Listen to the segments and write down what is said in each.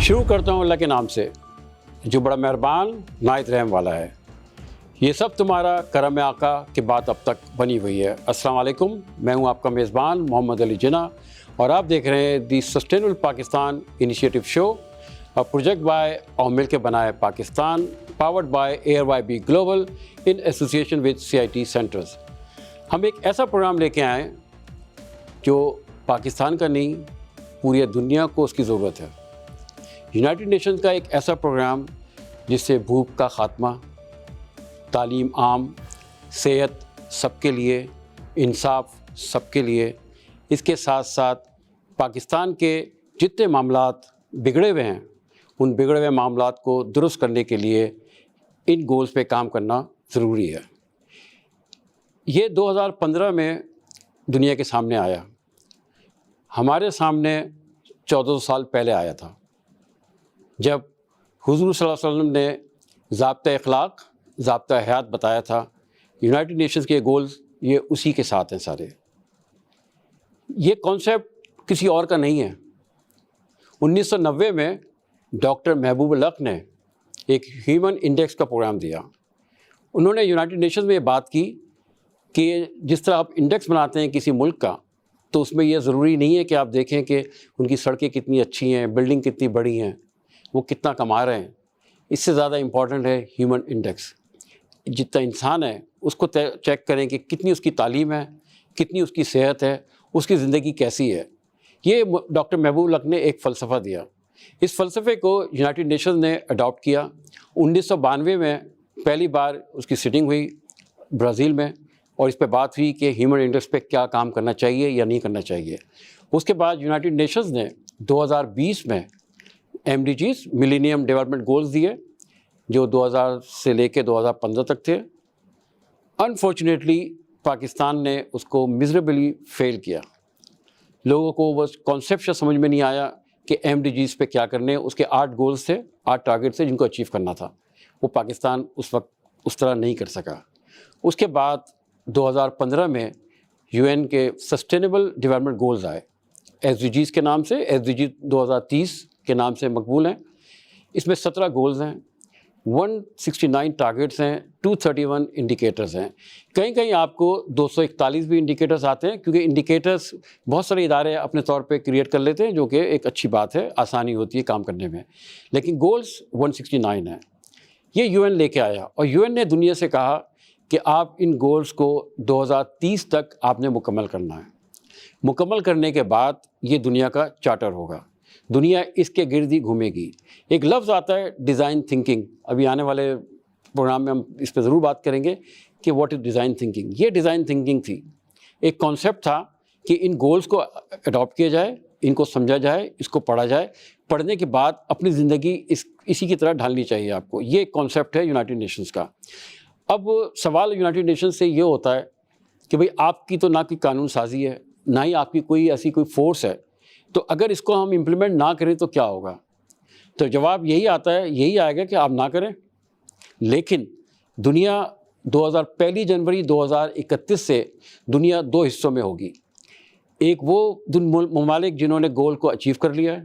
شروع کرتا ہوں اللہ کے نام سے جو بڑا مہربان نہایت رحم والا ہے۔ یہ سب تمہارا کرم آقا کی بات اب تک بنی ہوئی ہے۔ السلام علیکم، میں ہوں آپ کا میزبان محمد علی جناح اور آپ دیکھ رہے ہیں the sustainable Pakistan initiative show, project by اور مل کے بنائے Pakistan, powered by ARYB global in association with CIT centres. ہم ایک ایسا پروگرام لے کے آئے جو پاکستان کا نہیں، پوری دنیا کو اس کی ضرورت ہے۔ یونائٹڈ نیشنز کا ایک ایسا پروگرام جس سے بھوک کا خاتمہ، تعلیم عام، صحت سب کے لیے، انصاف سب کے لیے، اس کے ساتھ ساتھ پاکستان کے جتنے معاملات بگڑے ہوئے ہیں ان بگڑے ہوئے معاملات کو درست کرنے کے لیے ان گولز پہ کام کرنا ضروری ہے۔ یہ 2015 میں دنیا کے سامنے آیا، ہمارے سامنے 1400 سال پہلے آیا تھا، جب حضور صلی اللہ علیہ وسلم نے ضابطۂ اخلاق، ضابطۂ حیات بتایا تھا۔ یونائٹڈ نیشنز کے گولز یہ اسی کے ساتھ ہیں سارے۔ یہ کانسیپٹ کسی اور کا نہیں ہے۔ 1990 میں ڈاکٹر محبوب الحق نے ایک ہیومن انڈیکس کا پروگرام دیا۔ انہوں نے یونائٹڈ نیشنز میں یہ بات کی کہ جس طرح آپ انڈیکس بناتے ہیں کسی ملک کا، تو اس میں یہ ضروری نہیں ہے کہ آپ دیکھیں کہ ان کی سڑکیں کتنی اچھی ہیں، بلڈنگ کتنی بڑی ہیں، وہ کتنا کما رہے ہیں۔ اس سے زیادہ امپورٹنٹ ہے ہیومن انڈیکس۔ جتنا انسان ہے اس کو چیک کریں کہ کتنی اس کی تعلیم ہے، کتنی اس کی صحت ہے، اس کی زندگی کیسی ہے۔ یہ ڈاکٹر محبوب الحق نے ایک فلسفہ دیا۔ اس فلسفے کو یونائٹڈ نیشنز نے اڈاپٹ کیا۔ 1992 میں پہلی بار اس کی سٹنگ ہوئی برازیل میں، اور اس پہ بات ہوئی کہ ہیومن انڈیکس پہ کیا کام کرنا چاہیے یا نہیں کرنا چاہیے۔ اس کے بعد یونائٹڈ نیشنز نے 2020 میں MDGs ملینیم ڈیولپمنٹ گولز دیے جو 2000 سے لے کے 2015 تک تھے۔ انفارچونیٹلی پاکستان نے اس کو میزریبلی فیل کیا۔ لوگوں کو بس کانسیپٹ سمجھ میں نہیں آیا کہ MDGs پہ کیا کرنے۔ اس کے 8 گولز تھے، 8 ٹارگیٹ تھے جن کو اچیو کرنا تھا۔ وہ پاکستان اس وقت اس طرح نہیں کر سکا۔ اس کے بعد 2015 میں UN کے سسٹینیبل ڈیولپمنٹ گولز آئے SDGs کے نام سے، SDG 2030 کے نام سے مقبول ہیں۔ اس میں 17 گولز ہیں، 169 ٹارگیٹس ہیں، 231 انڈیکیٹرز ہیں۔ کہیں کہیں آپ کو 241 بھی انڈیکیٹرز آتے ہیں، کیونکہ انڈیکیٹرز بہت سارے ادارے اپنے طور پہ کریٹ کر لیتے ہیں، جو کہ ایک اچھی بات ہے، آسانی ہوتی ہے کام کرنے میں، لیکن گولز 169 ہیں۔ یہ UN لے کے آیا اور UN نے دنیا سے کہا کہ آپ ان گولز کو 2030 تک آپ نے مکمل کرنا ہے۔ مکمل کرنے کے بعد یہ دنیا کا چارٹر ہوگا، دنیا اس کے گرد ہی گھومے گی۔ ایک لفظ آتا ہے ڈیزائن تھنکنگ، ابھی آنے والے پروگرام میں ہم اس پہ ضرور بات کریں گے کہ واٹ از ڈیزائن تھنکنگ۔ یہ ڈیزائن تھنکنگ تھی، ایک کانسیپٹ تھا کہ ان گولز کو اڈاپٹ کیا جائے، ان کو سمجھا جائے، اس کو پڑھا جائے، پڑھنے کے بعد اپنی زندگی اسی کی طرح ڈھالنی چاہیے آپ کو۔ یہ ایک کانسیپٹ ہے یونائٹڈ نیشنز کا۔ اب سوال یونائٹڈ نیشنز سے یہ ہوتا ہے کہ بھئی آپ کی تو نہ کوئی قانون سازی ہے، نہ ہی آپ کی کوئی ایسی کوئی فورس ہے، تو اگر اس کو ہم امپلیمنٹ نہ کریں تو کیا ہوگا؟ تو جواب یہی آتا ہے، یہی آئے گا کہ آپ نہ کریں۔ لیکن دنیا 1 جنوری 2031 سے دنیا 2 حصوں میں ہوگی۔ ایک وہ ممالک جنہوں نے گول کو اچیو کر لیا ہے،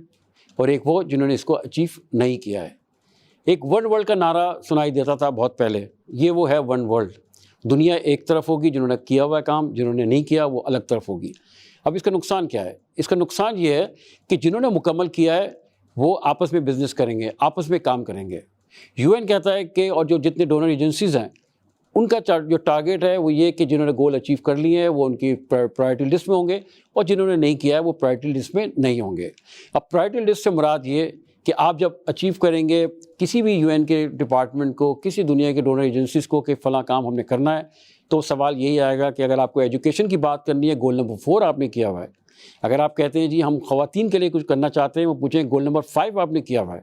اور ایک وہ جنہوں نے اس کو اچیو نہیں کیا ہے۔ ایک ون ورلڈ کا نعرہ سنائی دیتا تھا بہت پہلے، یہ وہ ہے ون ورلڈ۔ دنیا ایک طرف ہوگی، جنہوں نے کیا ہوا ہے کام، جنہوں نے نہیں کیا وہ الگ طرف ہوگی۔ اب اس کا نقصان کیا ہے؟ اس کا نقصان یہ ہے کہ جنہوں نے مکمل کیا ہے وہ آپس میں بزنس کریں گے، آپس میں کام کریں گے۔ UN کہتا ہے کہ اور جو جتنے ڈونر ایجنسیز ہیں ان کا جو ٹارگیٹ ہے وہ یہ کہ جنہوں نے گول اچیو کر لیے ہیں وہ ان کی پرائرٹی لسٹ میں ہوں گے، اور جنہوں نے نہیں کیا ہے وہ پرائرٹی لسٹ میں نہیں ہوں گے۔ اب پرائرٹی لسٹ سے مراد یہ کہ آپ جب اچیو کریں گے کسی بھی UN کے ڈپارٹمنٹ کو، کسی دنیا کے ڈونر ایجنسیز کو کہ فلاں کام ہم نے کرنا ہے، تو سوال یہی آئے گا کہ اگر آپ کو ایجوکیشن کی بات کرنی ہے، گول نمبر 4 آپ نے کیا ہوا ہے۔ اگر آپ کہتے ہیں جی ہم خواتین کے لیے کچھ کرنا چاہتے ہیں، وہ پوچھیں گول نمبر 5 آپ نے کیا ہوا ہے۔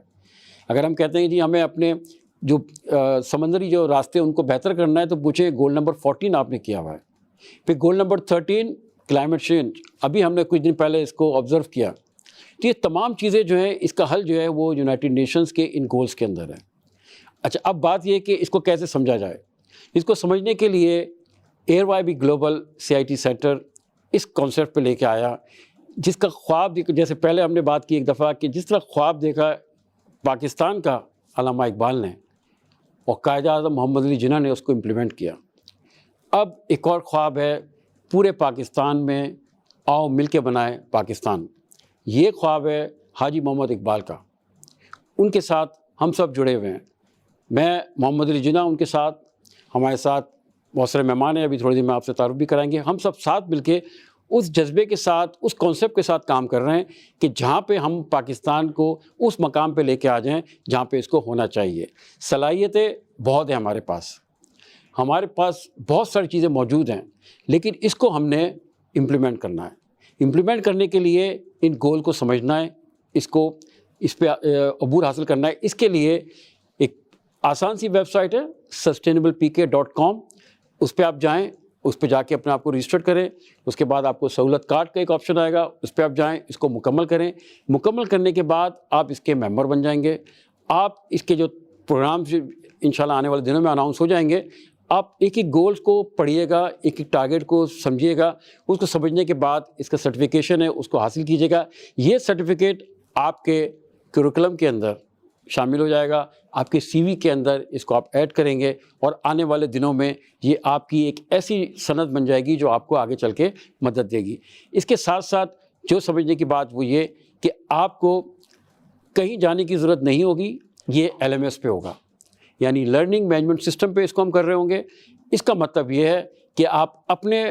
اگر ہم کہتے ہیں جی ہمیں اپنے جو سمندری جو راستے ان کو بہتر کرنا ہے، تو پوچھیں گول نمبر 14 آپ نے کیا ہوا ہے۔ پھر گول نمبر 13 کلائمیٹ چینج، ابھی ہم نے کچھ دن پہلے اس کو آبزرو کیا۔ تو یہ تمام چیزیں جو ہیں اس کا حل جو ہے وہ یونائٹڈ نیشنز کے ان گولز کے اندر ہے۔ اچھا، اب بات یہ کہ اس کو کیسے سمجھا جائے۔ اس کو سمجھنے کے لیے ARYB گلوبل CIT سینٹر اس کانسیپٹ پہ لے کے آیا، جس کا خواب جیسے پہلے ہم نے بات کی ایک دفعہ کہ جس طرح خواب دیکھا پاکستان کا علامہ اقبال نے اور قائد اعظم محمد علی جناح نے اس کو امپلیمنٹ کیا. اب ایک اور خواب ہے پورے پاکستان میں، آؤ مل کے بنائے پاکستان. یہ خواب ہے حاجی محمد اقبال کا. ان کے ساتھ ہم سب جڑے ہوئے ہیں. میں محمد علی جناح ان کے ساتھ، ہمارے ساتھ بہت سارے مہمان ہیں، ابھی تھوڑی دیر میں آپ سے تعارف بھی کرائیں گے. ہم سب ساتھ مل کے اس جذبے کے ساتھ، اس کانسیپٹ کے ساتھ کام کر رہے ہیں کہ جہاں پہ ہم پاکستان کو اس مقام پہ لے کے آ جائیں جہاں پہ اس کو ہونا چاہیے. صلاحیتیں بہت ہیں ہمارے پاس بہت ساری چیزیں موجود ہیں، لیکن اس کو ہم نے امپلیمنٹ کرنا ہے. امپلیمنٹ کرنے کے لیے ان گول کو سمجھنا ہے، اس پہ عبور حاصل کرنا ہے. اس کے لیے ایک آسان سی ویب سائٹ ہے sustainablepk.com. اس پہ آپ جائیں، اس پہ جا کے اپنے آپ کو رجسٹر کریں. اس کے بعد آپ کو سہولت کارڈ کا ایک آپشن آئے گا، اس پہ آپ جائیں، اس کو مکمل کریں. مکمل کرنے کے بعد آپ اس کے ممبر بن جائیں گے. آپ اس کے جو پروگرامز انشاءاللہ آنے والے دنوں میں اناؤنس ہو جائیں گے. آپ ایک ایک گولز کو پڑھیے گا، ایک ایک ٹارگیٹ کو سمجھیے گا. اس کو سمجھنے کے بعد اس کا سرٹیفیکیشن ہے، اس کو حاصل کیجیے گا. یہ سرٹیفکیٹ آپ کے کریکولم کے اندر شامل ہو جائے گا، آپ کے سی وی کے اندر اس کو آپ ایڈ کریں گے، اور آنے والے دنوں میں یہ آپ کی ایک ایسی سند بن جائے گی جو آپ کو آگے چل کے مدد دے گی. اس کے ساتھ ساتھ جو سمجھنے کی بات وہ یہ کہ آپ کو کہیں جانے کی ضرورت نہیں ہوگی. یہ LMS پہ ہوگا، یعنی لرننگ مینجمنٹ سسٹم پہ اس کو ہم کر رہے ہوں گے. اس کا مطلب یہ ہے کہ آپ اپنے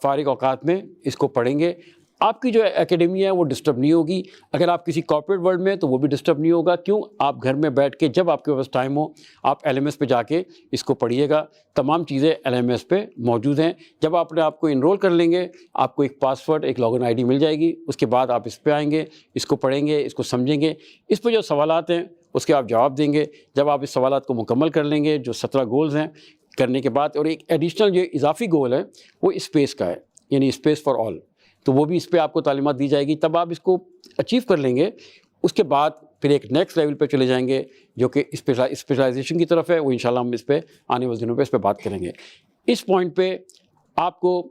فارغ اوقات میں اس کو پڑھیں گے. آپ کی جو اکیڈمی ہے وہ ڈسٹرب نہیں ہوگی. اگر آپ کسی کارپوریٹ ورلڈ میں تو وہ بھی ڈسٹرب نہیں ہوگا. کیوں؟ آپ گھر میں بیٹھ کے جب آپ کے پاس ٹائم ہو آپ LMS پہ جا کے اس کو پڑھیے گا. تمام چیزیں LMS پہ موجود ہیں. جب آپ نے آپ کو انرول کر لیں گے، آپ کو ایک پاسورڈ، ایک لاگن ID مل جائے گی. اس کے بعد آپ اس پہ آئیں گے، اس کو پڑھیں گے، اس کو سمجھیں گے. اس پہ جو سوالات ہیں اس کے آپ جواب دیں گے. جب آپ اس سوالات کو مکمل کر لیں گے، جو 17 گولز ہیں کرنے کے بعد، اور ایک ایڈیشنل جو اضافی گول ہے وہ اسپیس کا ہے، یعنی اسپیس فار آل، تو وہ بھی اس پہ آپ کو تعلیمات دی جائے گی. تب آپ اس کو اچیو کر لیں گے. اس کے بعد پھر ایک نیکسٹ لیول پہ چلے جائیں گے جو کہ اسپیشلائزیشن کی طرف ہے. وہ انشاءاللہ ہم اس پہ آنے والے دنوں پہ اس پہ بات کریں گے. اس پوائنٹ پہ آپ کو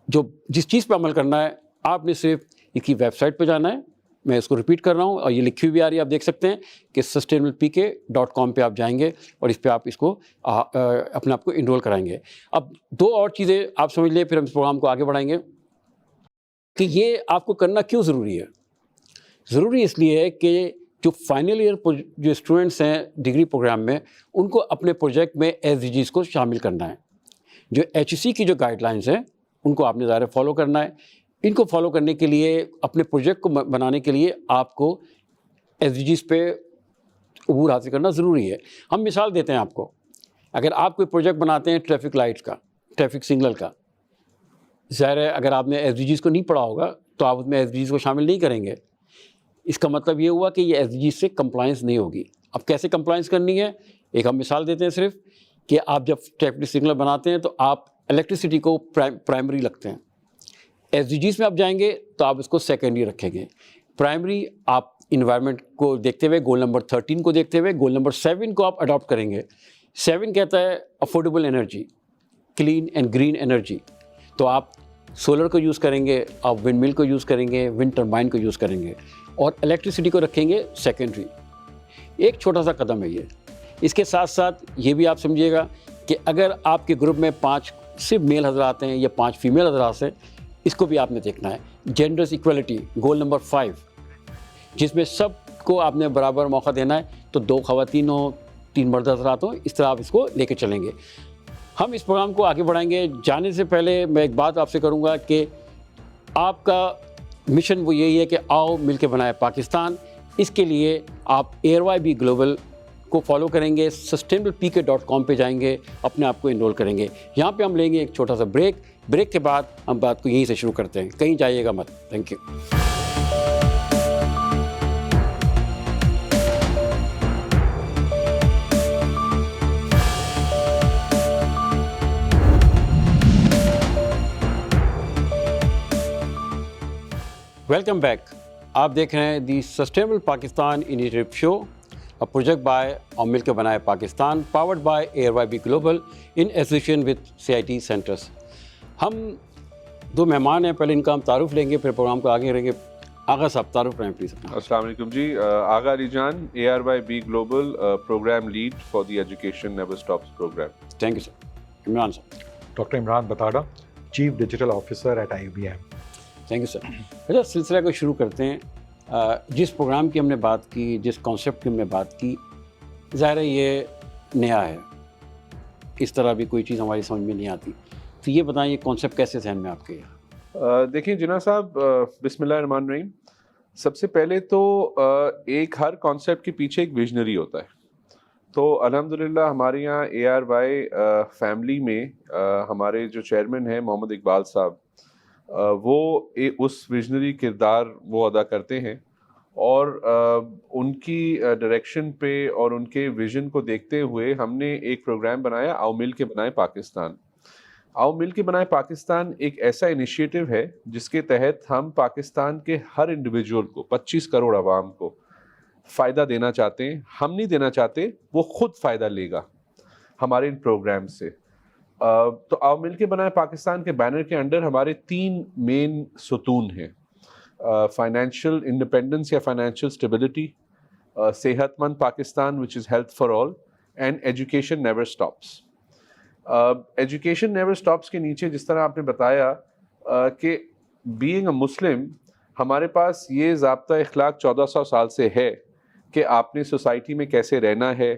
جس چیز پہ عمل کرنا ہے، آپ نے صرف اس کی ویب سائٹ پہ جانا ہے. میں اس کو ریپیٹ کر رہا ہوں اور یہ لکھی ہوئی آ رہی ہے، آپ دیکھ سکتے ہیں کہ sustainablepk.com پہ آپ جائیں گے اور اس پہ آپ اس کو اپنے آپ کو انرول کرائیں گے. اب 2 اور چیزیں آپ سمجھ لیں، پھر ہم اس پروگرام کو آگے بڑھائیں گے کہ یہ آپ کو کرنا کیوں ضروری ہے. ضروری اس لیے ہے کہ جو فائنل ایئر جو اسٹوڈنٹس ہیں ڈگری پروگرام میں، ان کو اپنے پروجیکٹ میں SDGs کو شامل کرنا ہے. جو HEC کی جو گائیڈ لائنس ہیں ان کو آپ نے ظاہر فالو کرنا ہے. ان کو فالو کرنے کے لیے، اپنے پروجیکٹ کو بنانے کے لیے آپ کو SDGs پہ عبور حاصل کرنا ضروری ہے. ہم مثال دیتے ہیں آپ کو. اگر آپ کوئی پروجیکٹ بناتے ہیں ٹریفک لائٹس کا، ٹریفک سگنل کا، ظاہر ہے اگر آپ نے SDGs کو نہیں پڑھا ہوگا تو آپ اس میں SDGs کو شامل نہیں کریں گے. اس کا مطلب یہ ہوا کہ یہ SDGs سے کمپلائنس نہیں ہوگی. اب کیسے کمپلائنس کرنی ہے؟ ایک ہم مثال دیتے ہیں صرف کہ آپ جب ٹریفک سگنل بناتے ہیں تو آپ الیکٹریسٹی کو پرائمری رکھتے ہیں. SDGs میں آپ جائیں گے تو آپ اس کو سیکنڈری رکھیں گے. پرائمری آپ انوائرمنٹ کو دیکھتے ہوئے، گول نمبر 13 کو دیکھتے ہوئے، گول نمبر 7 کو آپ اڈاپٹ کریں گے. 7 کہتا ہے affordable energy, clean and green energy. تو آپ سولر کو یوز کریں گے، آپ ونڈ مل کو یوز کریں گے، ونڈ ٹربائن کو یوز کریں گے، اور الیکٹریسٹی کو رکھیں گے سیکنڈری. ایک چھوٹا سا قدم ہے یہ. اس کے ساتھ ساتھ یہ بھی آپ سمجھیے گا کہ اگر آپ کے گروپ میں 5 صرف میل حضرات ہیں یا 5 فیمیل حضرات ہیں، اس کو بھی آپ نے دیکھنا ہے. جینڈرز ایکویلٹی، گول نمبر 5، جس میں سب کو آپ نے برابر موقع دینا ہے. تو 2 خواتین ہوں، 3 مرد حضرات ہوں، اس طرح آپ اس کو لے کے چلیں گے. ہم اس پروگرام کو آگے بڑھائیں گے. جانے سے پہلے میں ایک بات آپ سے کروں گا کہ آپ کا مشن وہ یہی ہے کہ آؤ مل کے بنائے پاکستان. اس کے لیے آپ ARYB گلوبل کو فالو کریں گے، sustainablepk.com پہ جائیں گے، اپنے آپ کو انرول کریں گے. یہاں پہ ہم لیں گے ایک چھوٹا سا بریک کے بعد ہم بات کو یہیں سے شروع کرتے ہیں. کہیں جائیے گا مت. Thank you. Welcome back. آپ دیکھ رہے ہیں the sustainable Pakistan initiative show, a project by اور مل کے بنائے Pakistan, powered by ARYB Global in association with CIT Centers. ہم 2 مہمان ہیں، پہلے ان کا ہم تعارف لیں گے، پھر پروگرام کو آگے کریں گے. آغا صاحب تعارف رہیں پلیز اپنا. السلام علیکم جی. Agha Ali Jan, ARYB global programme lead for the education never stops programme. Thank you sir. Imran Sahab. Doctor Imran بتاڑا, chief digital officer at IBM. Thank you sir. اچھا, سلسلہ کو شروع کرتے ہیں. جس پروگرام کی ہم نے بات کی, جس کانسیپٹ کی ہم نے بات کی, ظاہر ہے یہ نیا ہے, اس طرح بھی کوئی چیز ہماری سمجھ میں نہیں آتی. تو یہ بتائیں یہ کانسیپٹ کیسے ذہن میں آپ کے؟ دیکھیں جناح صاحب, بسم اللہ الرحمن الرحیم. سب سے پہلے تو ایک ہر کانسیپٹ کے پیچھے ایک ویژنری ہوتا ہے. تو الحمدللہ ہمارے یہاں ARY فیملی میں ہمارے جو چیئرمین ہیں محمد اقبال صاحب, وہ اس ویژنری کردار وہ ادا کرتے ہیں, اور ان کی ڈائریکشن پہ اور ان کے ویژن کو دیکھتے ہوئے ہم نے ایک پروگرام بنایا, آؤ مل کے بنائیں پاکستان. آؤ مل کے بنائیں پاکستان ایک ایسا انیشیٹو ہے جس کے تحت ہم پاکستان کے ہر انڈیویجول کو, 25 کروڑ عوام کو فائدہ دینا چاہتے ہیں. ہم نہیں دینا چاہتے, وہ خود فائدہ لے گا ہمارے ان پروگرام سے. تو آؤ مل کے بنائیں پاکستان کے بینر کے انڈر ہمارے 3 مین ستون ہیں: فائنینشیل انڈیپینڈنس یا فائنینشیل اسٹیبلٹی, صحت مند Pakistan which is health for all, and education never stops. Education never stops کے نیچے جس طرح آپ نے بتایا کہ بینگ اے مسلم ہمارے پاس یہ ضابطہ اخلاق 1400 سال سے ہے کہ آپ نے سوسائٹی میں کیسے رہنا ہے,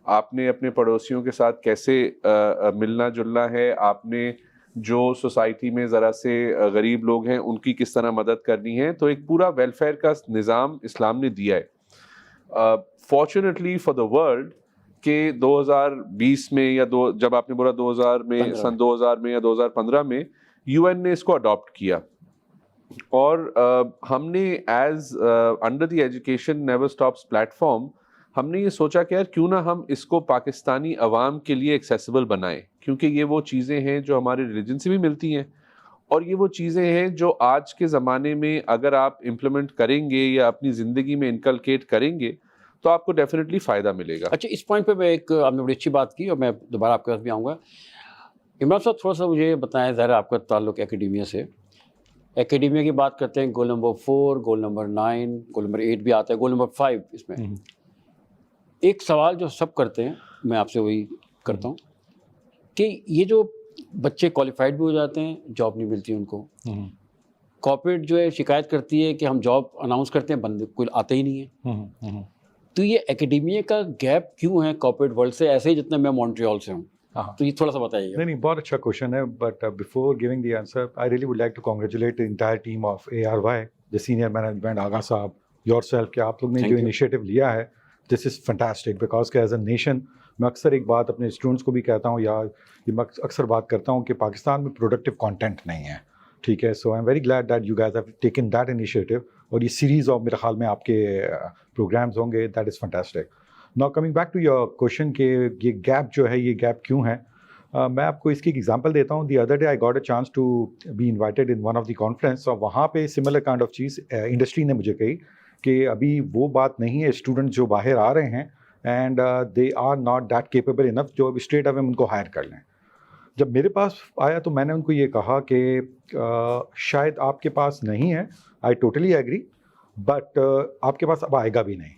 آپ نے اپنے پڑوسیوں کے ساتھ کیسے ملنا جلنا ہے, آپ نے جو سوسائٹی میں ذرا سے غریب لوگ ہیں ان کی کس طرح مدد کرنی ہے. تو ایک پورا ویلفیئر کا نظام اسلام نے دیا ہے. فارچونیٹلی فار دا ورلڈ کہ 2020 میں یا جب آپ نے بولا 2000 میں, سن 2000 میں یا 2015 میں UN نے اس کو اڈاپٹ کیا, اور ہم نے as under the education never stops plate form ہم نے یہ سوچا کہ یار کیوں نہ ہم اس کو پاکستانی عوام کے لیے ایکسیسیبل بنائیں, کیونکہ یہ وہ چیزیں ہیں جو ہمارے ریلیجن سے بھی ملتی ہیں, اور یہ وہ چیزیں ہیں جو آج کے زمانے میں اگر آپ امپلیمنٹ کریں گے یا اپنی زندگی میں انکلکیٹ کریں گے تو آپ کو ڈیفینیٹلی فائدہ ملے گا. اچھا, اس پوائنٹ پہ میں ایک, آپ نے بڑی اچھی بات کی اور میں دوبارہ آپ کے پاس بھی آؤں گا. عمران صاحب تھوڑا سا مجھے بتائیں, ظاہر آپ کا تعلق اکیڈیمیا سے, اکیڈیمیا کی بات کرتے ہیں, goal number 4, goal number 9, goal number 8 بھی آتا ہے, گول نمبر 5. اس میں ایک سوال جو سب کرتے ہیں, میں آپ سے وہی کرتا ہوں کہ یہ جو بچے کوالیفائڈ بھی ہو جاتے ہیں, جاب نہیں ملتی ان کو, کارپوریٹ جو ہے شکایت کرتی ہے کہ ہم جاب اناؤنس کرتے ہیں, بندے کوئی آتے ہی نہیں ہے. تو یہ اکیڈیمیا کا گیپ کیوں ہے کارپوریٹ ورلڈ سے, ایسے ہی جتنا میں مونٹریال سے ہوں؟ تو یہ تھوڑا سا بتائیے گا. نہیں, بہت اچھا کوشچن ہے, but before giving the answer I really would like to congratulate the entire team of ARY, the senior management, Agha Sahab, your self, کہ آپ لوگ نے جو انیشیٹو لیا ہے, دس از فینٹاسٹک. بیکاز کہ ایز اے نیشن میں اکثر ایک بات اپنے اسٹوڈنٹس کو بھی کہتا ہوں, یا میں اکثر بات کرتا ہوں کہ پاکستان میں پروڈکٹیو کانٹینٹ نہیں ہے, ٹھیک ہے. So I am very glad that you guys have taken that initiative, اور یہ سیریز آف میرے خیال میں آپ کے پروگرامز ہوں گے, that is fantastic. Now coming back to your question کہ یہ گیپ جو ہے, یہ گیپ کیوں ہے, میں آپ کو اس کی ایک ایگزامپل دیتا ہوں. The other day I got a chance to be invited in one of the conference, اور وہاں پہ سملر کائنڈ آف چیز انڈسٹری نے مجھے کہی کہ ابھی وہ بات نہیں ہے, اسٹوڈنٹ جو باہر آ رہے ہیں and they are not that capable enough جو اسٹریٹ اوے ان کو ہائر کر لیں. جب میرے پاس آیا تو میں نے ان کو یہ کہا کہ شاید آپ کے پاس نہیں ہے, آئی ٹوٹلی ایگری, بٹ آپ کے پاس اب آئے گا بھی نہیں.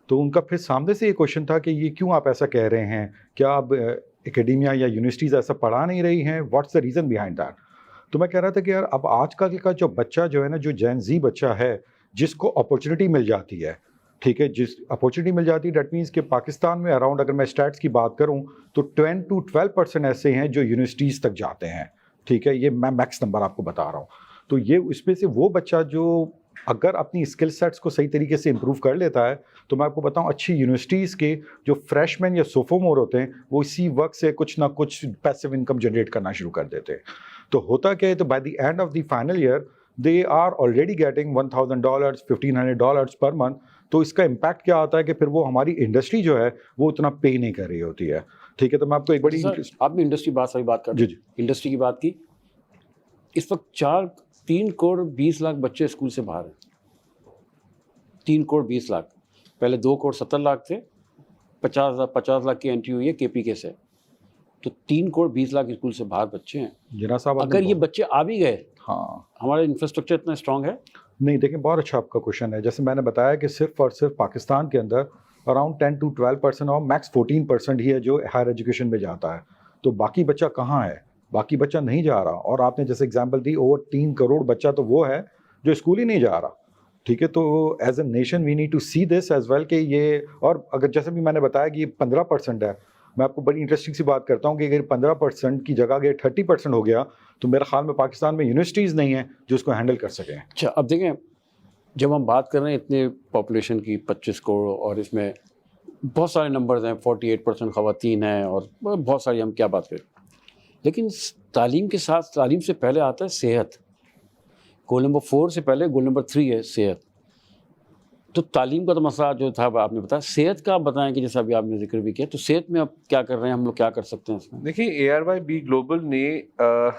تو ان کا پھر سامنے سے یہ کوشچن تھا کہ یہ کیوں آپ ایسا کہہ رہے ہیں, کیا اب اکیڈیمیا یا یونیورسٹیز ایسا پڑھا نہیں رہی ہیں, what's the reason behind that. تو میں کہہ رہا تھا کہ یار اب آج کل کا جو بچہ جو ہے نا, جو جین زی بچہ ہے, جس کو اپورچونیٹی مل جاتی ہے, ٹھیک ہے, جس اپورچونیٹی مل جاتی ہے, دیٹ مینس کہ پاکستان میں اراؤنڈ, اگر میں اسٹیٹس کی بات کروں تو 10 to 12% ایسے ہیں جو یونیورسٹیز تک جاتے ہیں, ٹھیک ہے. یہ میں میکس نمبر آپ کو بتا رہا ہوں. تو یہ اس میں سے وہ بچہ جو اگر اپنی اسکل سیٹس کو صحیح طریقے سے امپروو کر لیتا ہے, تو میں آپ کو بتاؤں اچھی یونیورسٹیز کے جو فریش مین یا سوفومور ہوتے ہیں, وہ اسی وقت سے کچھ نہ کچھ پیسو انکم جنریٹ کرنا شروع کر دیتے ہیں. تو ہوتا کیا ہے, تو by the end of the final year they are already getting $1,000 $1,500 per month. تو اس کا امپیکٹ کیا آتا ہے کہ پھر وہ ہماری انڈسٹری جو ہے وہ اتنا پے نہیں کر رہی ہوتی ہے, ٹھیک ہے. تو میں آپ کو ایک بڑی, آپ نے انڈسٹری بات ساری بات کر, جی انڈسٹری کی بات کی. اس وقت 3 کروڑ 20 لاکھ بچے اسکول سے باہر ہیں, 3 کروڑ 20 لاکھ. پہلے 2 کروڑ 70 لاکھ تھے, 50 لاکھ کی انٹری ہوئی ہے KPK سے. تو 3 کروڑ 20 لاکھ اسکول سے باہر بچے ہیں. جناب صاحب اگر یہ بچے آ بھی گئے, ہاں, ہمارا انفراسٹرکچر اتنا اسٹرانگ ہے, نہیں دیکھیں بہت اچھا آپ کا کوشچن ہے. جیسے میں نے بتایا کہ صرف اور صرف پاکستان کے اندر اراؤنڈ 10 to 12% اور میکس 14% ہی ہے جو ہائر ایجوکیشن میں جاتا ہے. تو باقی بچہ کہاں ہے؟ باقی بچہ نہیں جا رہا. اور آپ نے جیسے اگزامپل دی اوور 3 کروڑ بچہ تو وہ ہے جو اسکول ہی نہیں جا رہا. ٹھیک ہے, تو as a nation we need to see this as well کہ یہ, اور اگر جیسے بھی میں نے بتایا کہ یہ 15% ہے, میں آپ کو بڑی انٹرسٹنگ سی بات کرتا ہوں کہ اگر 15% کی جگہ اگر 30% ہو گیا تو میرے خیال میں پاکستان میں یونیورسٹیز نہیں ہیں جو اس کو ہینڈل کر سکیں. اچھا اب دیکھیں, جب ہم بات کر رہے ہیں اتنے پاپولیشن کی 25 کروڑ, اور اس میں بہت سارے نمبرز ہیں, 48% خواتین ہیں, اور بہت ساری ہم کیا بات کریں, لیکن تعلیم کے ساتھ, تعلیم سے پہلے آتا ہے صحت. گول نمبر 4 سے پہلے گول نمبر 3 ہے صحت. تو تعلیم کا تو مسئلہ جو تھا آپ نے بتایا, صحت کا آپ بتائیں کہ جیسا ابھی آپ نے ذکر بھی کیا, تو صحت میں اب کیا کر رہے ہیں ہم لوگ, کیا کر سکتے ہیں اس میں؟ دیکھیں ARY بی گلوبل نے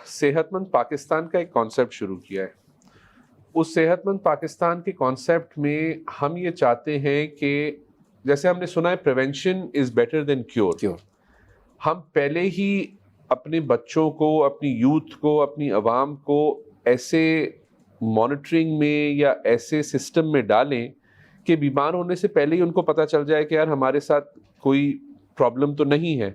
صحت مند پاکستان کا ایک کانسیپٹ شروع کیا ہے. اس صحت مند پاکستان کے کانسیپٹ میں ہم یہ چاہتے ہیں کہ جیسے ہم نے سنا ہے prevention is better than cure. ہم پہلے ہی اپنے بچوں کو, اپنی یوتھ کو, اپنی عوام کو ایسے مانیٹرنگ میں یا ایسے سسٹم میں ڈالیں کہ بیمار ہونے سے پہلے ہی ان کو پتہ چل جائے کہ یار ہمارے ساتھ کوئی پرابلم تو نہیں ہے.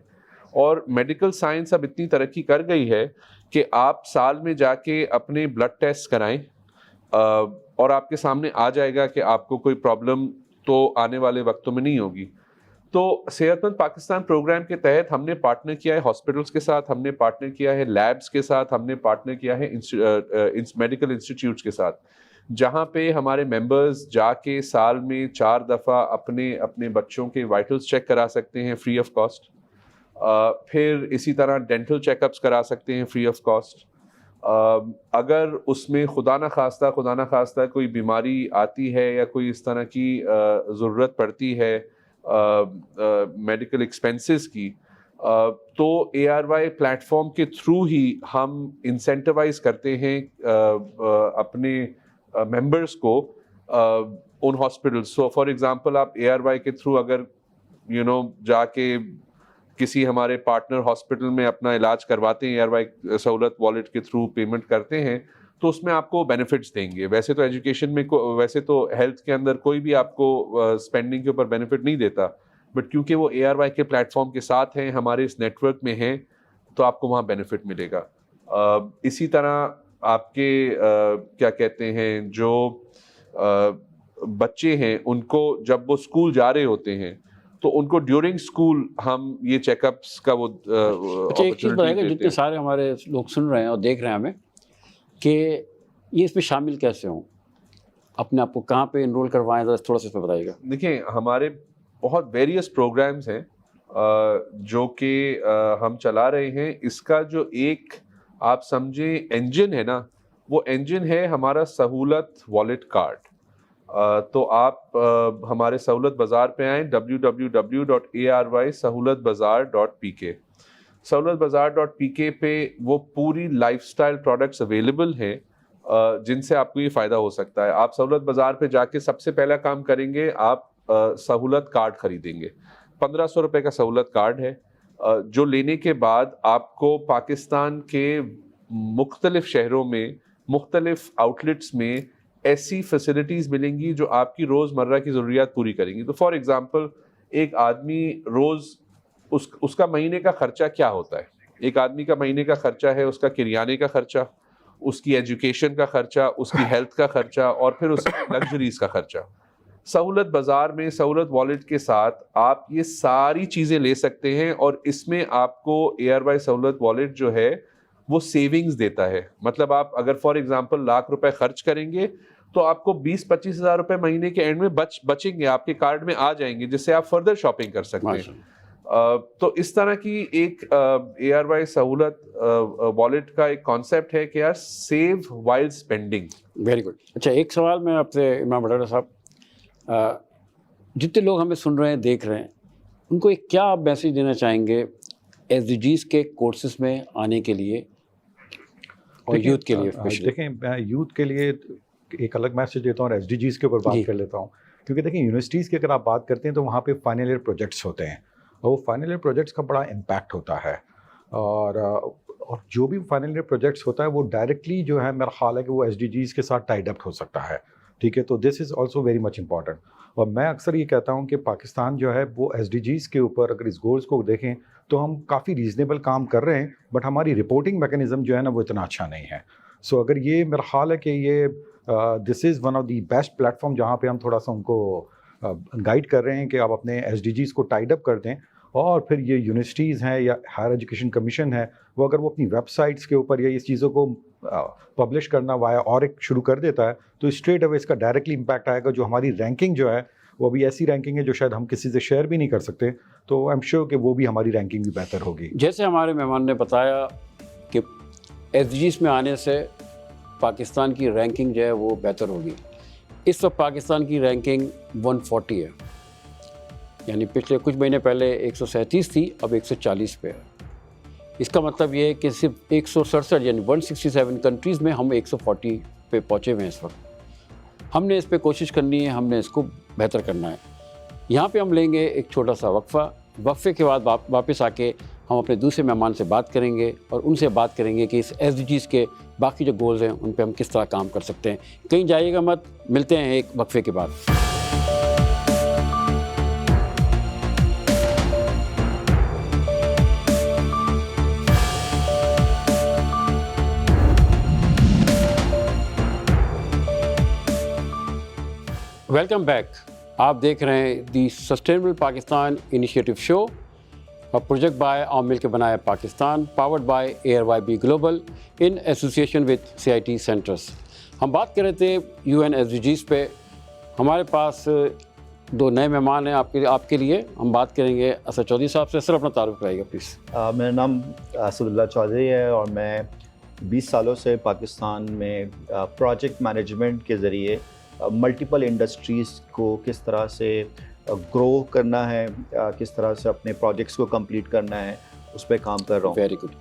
اور میڈیکل سائنس اب اتنی ترقی کر گئی ہے کہ آپ سال میں جا کے اپنے بلڈ ٹیسٹ کرائیں اور آپ کے سامنے آ جائے گا کہ آپ کو کوئی پرابلم تو آنے والے وقتوں میں نہیں ہوگی. تو صحت مند پاکستان پروگرام کے تحت ہم نے پارٹنر کیا ہے ہاسپٹلس کے ساتھ, ہم نے پارٹنر کیا ہے لیبس کے ساتھ, ہم نے پارٹنر کیا ہے میڈیکل انسٹیٹیوٹس کے ساتھ, جہاں پہ ہمارے ممبرز جا کے سال میں 4 دفعہ اپنے بچوں کے وائٹلس چیک کرا سکتے ہیں فری آف کاسٹ. پھر اسی طرح ڈینٹل چیک اپس کرا سکتے ہیں فری آف کاسٹ. اگر اس میں خدا نخواستہ کوئی بیماری آتی ہے یا کوئی اس طرح کی ضرورت پڑتی ہے میڈیکل ایکسپینسز کی, تو ARY پلیٹ فارم کے تھرو ہی ہم انسینٹیوائز کرتے ہیں اپنے ممبرس کو ان ہاسپٹلس. سو فار ایگزامپل آپ ARY کے تھرو اگر جا کے کسی ہمارے پارٹنر ہاسپٹل میں اپنا علاج کرواتے ہیں, ARY سہولت والیٹ کے تھرو پیمنٹ کرتے ہیں, تو اس میں آپ کو بینیفٹس دیں گے. ویسے تو ایجوکیشن میں ویسے تو ہیلتھ کے اندر کوئی بھی آپ کو اسپینڈنگ کے اوپر بینیفٹ نہیں دیتا, بٹ کیونکہ وہ ARY کے پلیٹ فارم کے ساتھ ہیں, ہمارے اس نیٹ ورک میں ہیں, تو آپ کو وہاں بینیفٹ ملے گا. اسی طرح آپ کے کیا کہتے ہیں جو بچے ہیں ان کو جب وہ اسکول جا رہے ہوتے ہیں تو ان کو ڈیورنگ اسکول ہم یہ چیک اپس کا وہ اچھا ایک چیز بتائیے گا, جتنے سارے ہمارے لوگ سن رہے ہیں اور دیکھ رہے ہیں ہمیں, کہ یہ اس میں شامل کیسے ہوں, اپنے آپ کو کہاں پہ انرول کروائیں, ذرا تھوڑا سا اس میں بتائیے گا. دیکھیں ہمارے بہت ویریس پروگرامز ہیں جو کہ ہم چلا رہے ہیں. اس کا جو ایک آپ سمجھیں انجن ہے نا, وہ انجن ہے ہمارا سہولت والیٹ کارڈ. تو آپ ہمارے سہولت بازار پہ آئیں, www.ARY-sahulatbazaar.pk. سہولت بازار.pk پہ وہ پوری لائف سٹائل پروڈکٹس اویلیبل ہیں جن سے آپ کو یہ فائدہ ہو سکتا ہے. آپ سہولت بازار پہ جا کے سب سے پہلا کام کریں گے, آپ سہولت کارڈ خریدیں گے. 1500 روپے کا سہولت کارڈ ہے, جو لینے کے بعد آپ کو پاکستان کے مختلف شہروں میں مختلف آؤٹلیٹس میں ایسی فیسلٹیز ملیں گی جو آپ کی روز مرہ کی ضروریات پوری کریں گی. تو فار ایگزامپل ایک آدمی روز اس کا مہینے کا خرچہ کیا ہوتا ہے, ایک آدمی کا مہینے کا خرچہ ہے اس کا کریانے کا خرچہ, اس کی ایجوکیشن کا خرچہ, اس کی ہیلتھ کا خرچہ, اور پھر اس کی لگژریز کا خرچہ. سہولت بازار میں سہولت والیٹ کے ساتھ آپ یہ ساری چیزیں لے سکتے ہیں, اور اس میں آپ کو ARY سہولت والیٹ جو ہے وہ سیونگز دیتا ہے. مطلب آپ اگر فار ایگزامپل 1,00,000 روپے خرچ کریں گے تو آپ کو 20-25 ہزار روپے مہینے کے اینڈ میں بچیں گے, آپ کے کارڈ میں آ جائیں گے, جس سے آپ فردر شاپنگ کر سکتے ہیں. تو اس طرح کی ایک ARY سہولت والیٹ کا ایک کانسیپٹ ہے کہ یار save while spending. Very good. اچھا ایک سوال میں آپ سے امام بٹالہ صاحب, جتنے لوگ ہمیں سن رہے ہیں دیکھ رہے ہیں, ان کو ایک کیا آپ میسیج دینا چاہیں گے SDGs کے کورسز میں آنے کے لیے اور یوتھ کے لیے؟ دیکھیں میں یوتھ کے لیے ایک الگ میسیج دیتا ہوں اور SDGs کے اوپر بات کر لیتا ہوں, کیونکہ دیکھیں یونیورسٹیز کی اگر آپ بات کرتے ہیں تو وہاں پہ فائنل ایئر پروجیکٹس ہوتے ہیں, اور وہ فائنل ایئر پروجیکٹس کا بڑا امپیکٹ ہوتا ہے. اور جو بھی فائنل ایئر پروجیکٹس ہوتا ہے وہ ڈائریکٹلی جو ہے میرا خیال ہے کہ وہ SDGs کے ساتھ ٹائڈ اپ ہو سکتا ہے. ٹھیک ہے, تو this is also very much important. اور میں اکثر یہ کہتا ہوں کہ پاکستان جو ہے وہ SDGs کے اوپر اگر اس گولز کو دیکھیں تو ہم کافی ریزنیبل کام کر رہے ہیں, بٹ ہماری رپورٹنگ میکینزم جو ہے نا وہ اتنا اچھا نہیں ہے. سو اگر یہ میرا خیال ہے کہ یہ this is one of the best platform جہاں پہ ہم تھوڑا سا ان کو گائیڈ کر رہے ہیں کہ آپ اپنے SDGs کو ٹائڈ اپ کر دیں. اور پھر یہ یونیورسٹیز ہیں یا ہائر ایجوکیشن کمیشن ہے, وہ اگر وہ اپنی ویب سائٹس کے اوپر یا اس چیزوں کو پبلش کرنا وایا اور ایک شروع کر دیتا ہے تو اسٹریٹ اوے اس کا ڈائریکٹلی امپیکٹ آئے گا. جو ہماری رینکنگ جو ہے وہ ابھی ایسی رینکنگ ہے جو شاید ہم کسی سے شیئر بھی نہیں کر سکتے, تو آئی ایم شیور کہ وہ بھی ہماری رینکنگ بھی بہتر ہوگی. جیسے ہمارے مہمان نے بتایا کہ SDGs میں آنے سے پاکستان کی رینکنگ جو ہے وہ بہتر ہوگی. اس وقت پاکستان کی رینکنگ 140 ہے, یعنی پچھلے کچھ مہینے پہلے 137 تھی, اب 140 پہ ہے. اس کا مطلب یہ ہے کہ صرف 167 یعنی 167 کنٹریز میں ہم 140 پہ پہنچے ہوئے ہیں اس وقت. ہم نے اس پہ کوشش کرنی ہے, ہم نے اس کو بہتر کرنا ہے. یہاں پہ ہم لیں گے ایک چھوٹا سا وقفہ. وقفے کے بعد واپس آ کے ہم اپنے دوسرے مہمان سے بات کریں گے اور ان سے بات کریں گے کہ اس SDGs کے باقی جو گولز ہیں ان پہ ہم کس طرح کام کر سکتے ہیں. کہیں جائیے گا مت, ملتے ہیں ایک وقفے کے بعد. Welcome back. آپ دیکھ رہے ہیں دی سسٹینیبل پاکستان انیشیٹو شو اور پروجیکٹ بائی عوام مل کے بنایا Pakistan, powered by ARYB global in association with CIT centres. ہم بات کر رہے تھے UN SDGs پہ. ہمارے پاس دو نئے مہمان ہیں آپ کے لیے. ہم بات کریں گے اسد چودھری صاحب سے. سر اپنا تعارف کرائیے گا پلیز. میرا نام اسد اللہ چودھری ہے اور میں 20 سالوں سے پاکستان میں پروجیکٹ مینجمنٹ کے ذریعے ملٹیپل انڈسٹریز کو کس طرح سے گرو کرنا ہے, کس طرح سے اپنے پروجیکٹس کو کمپلیٹ کرنا ہے, اس پہ کام کر رہا ہوں. Very good.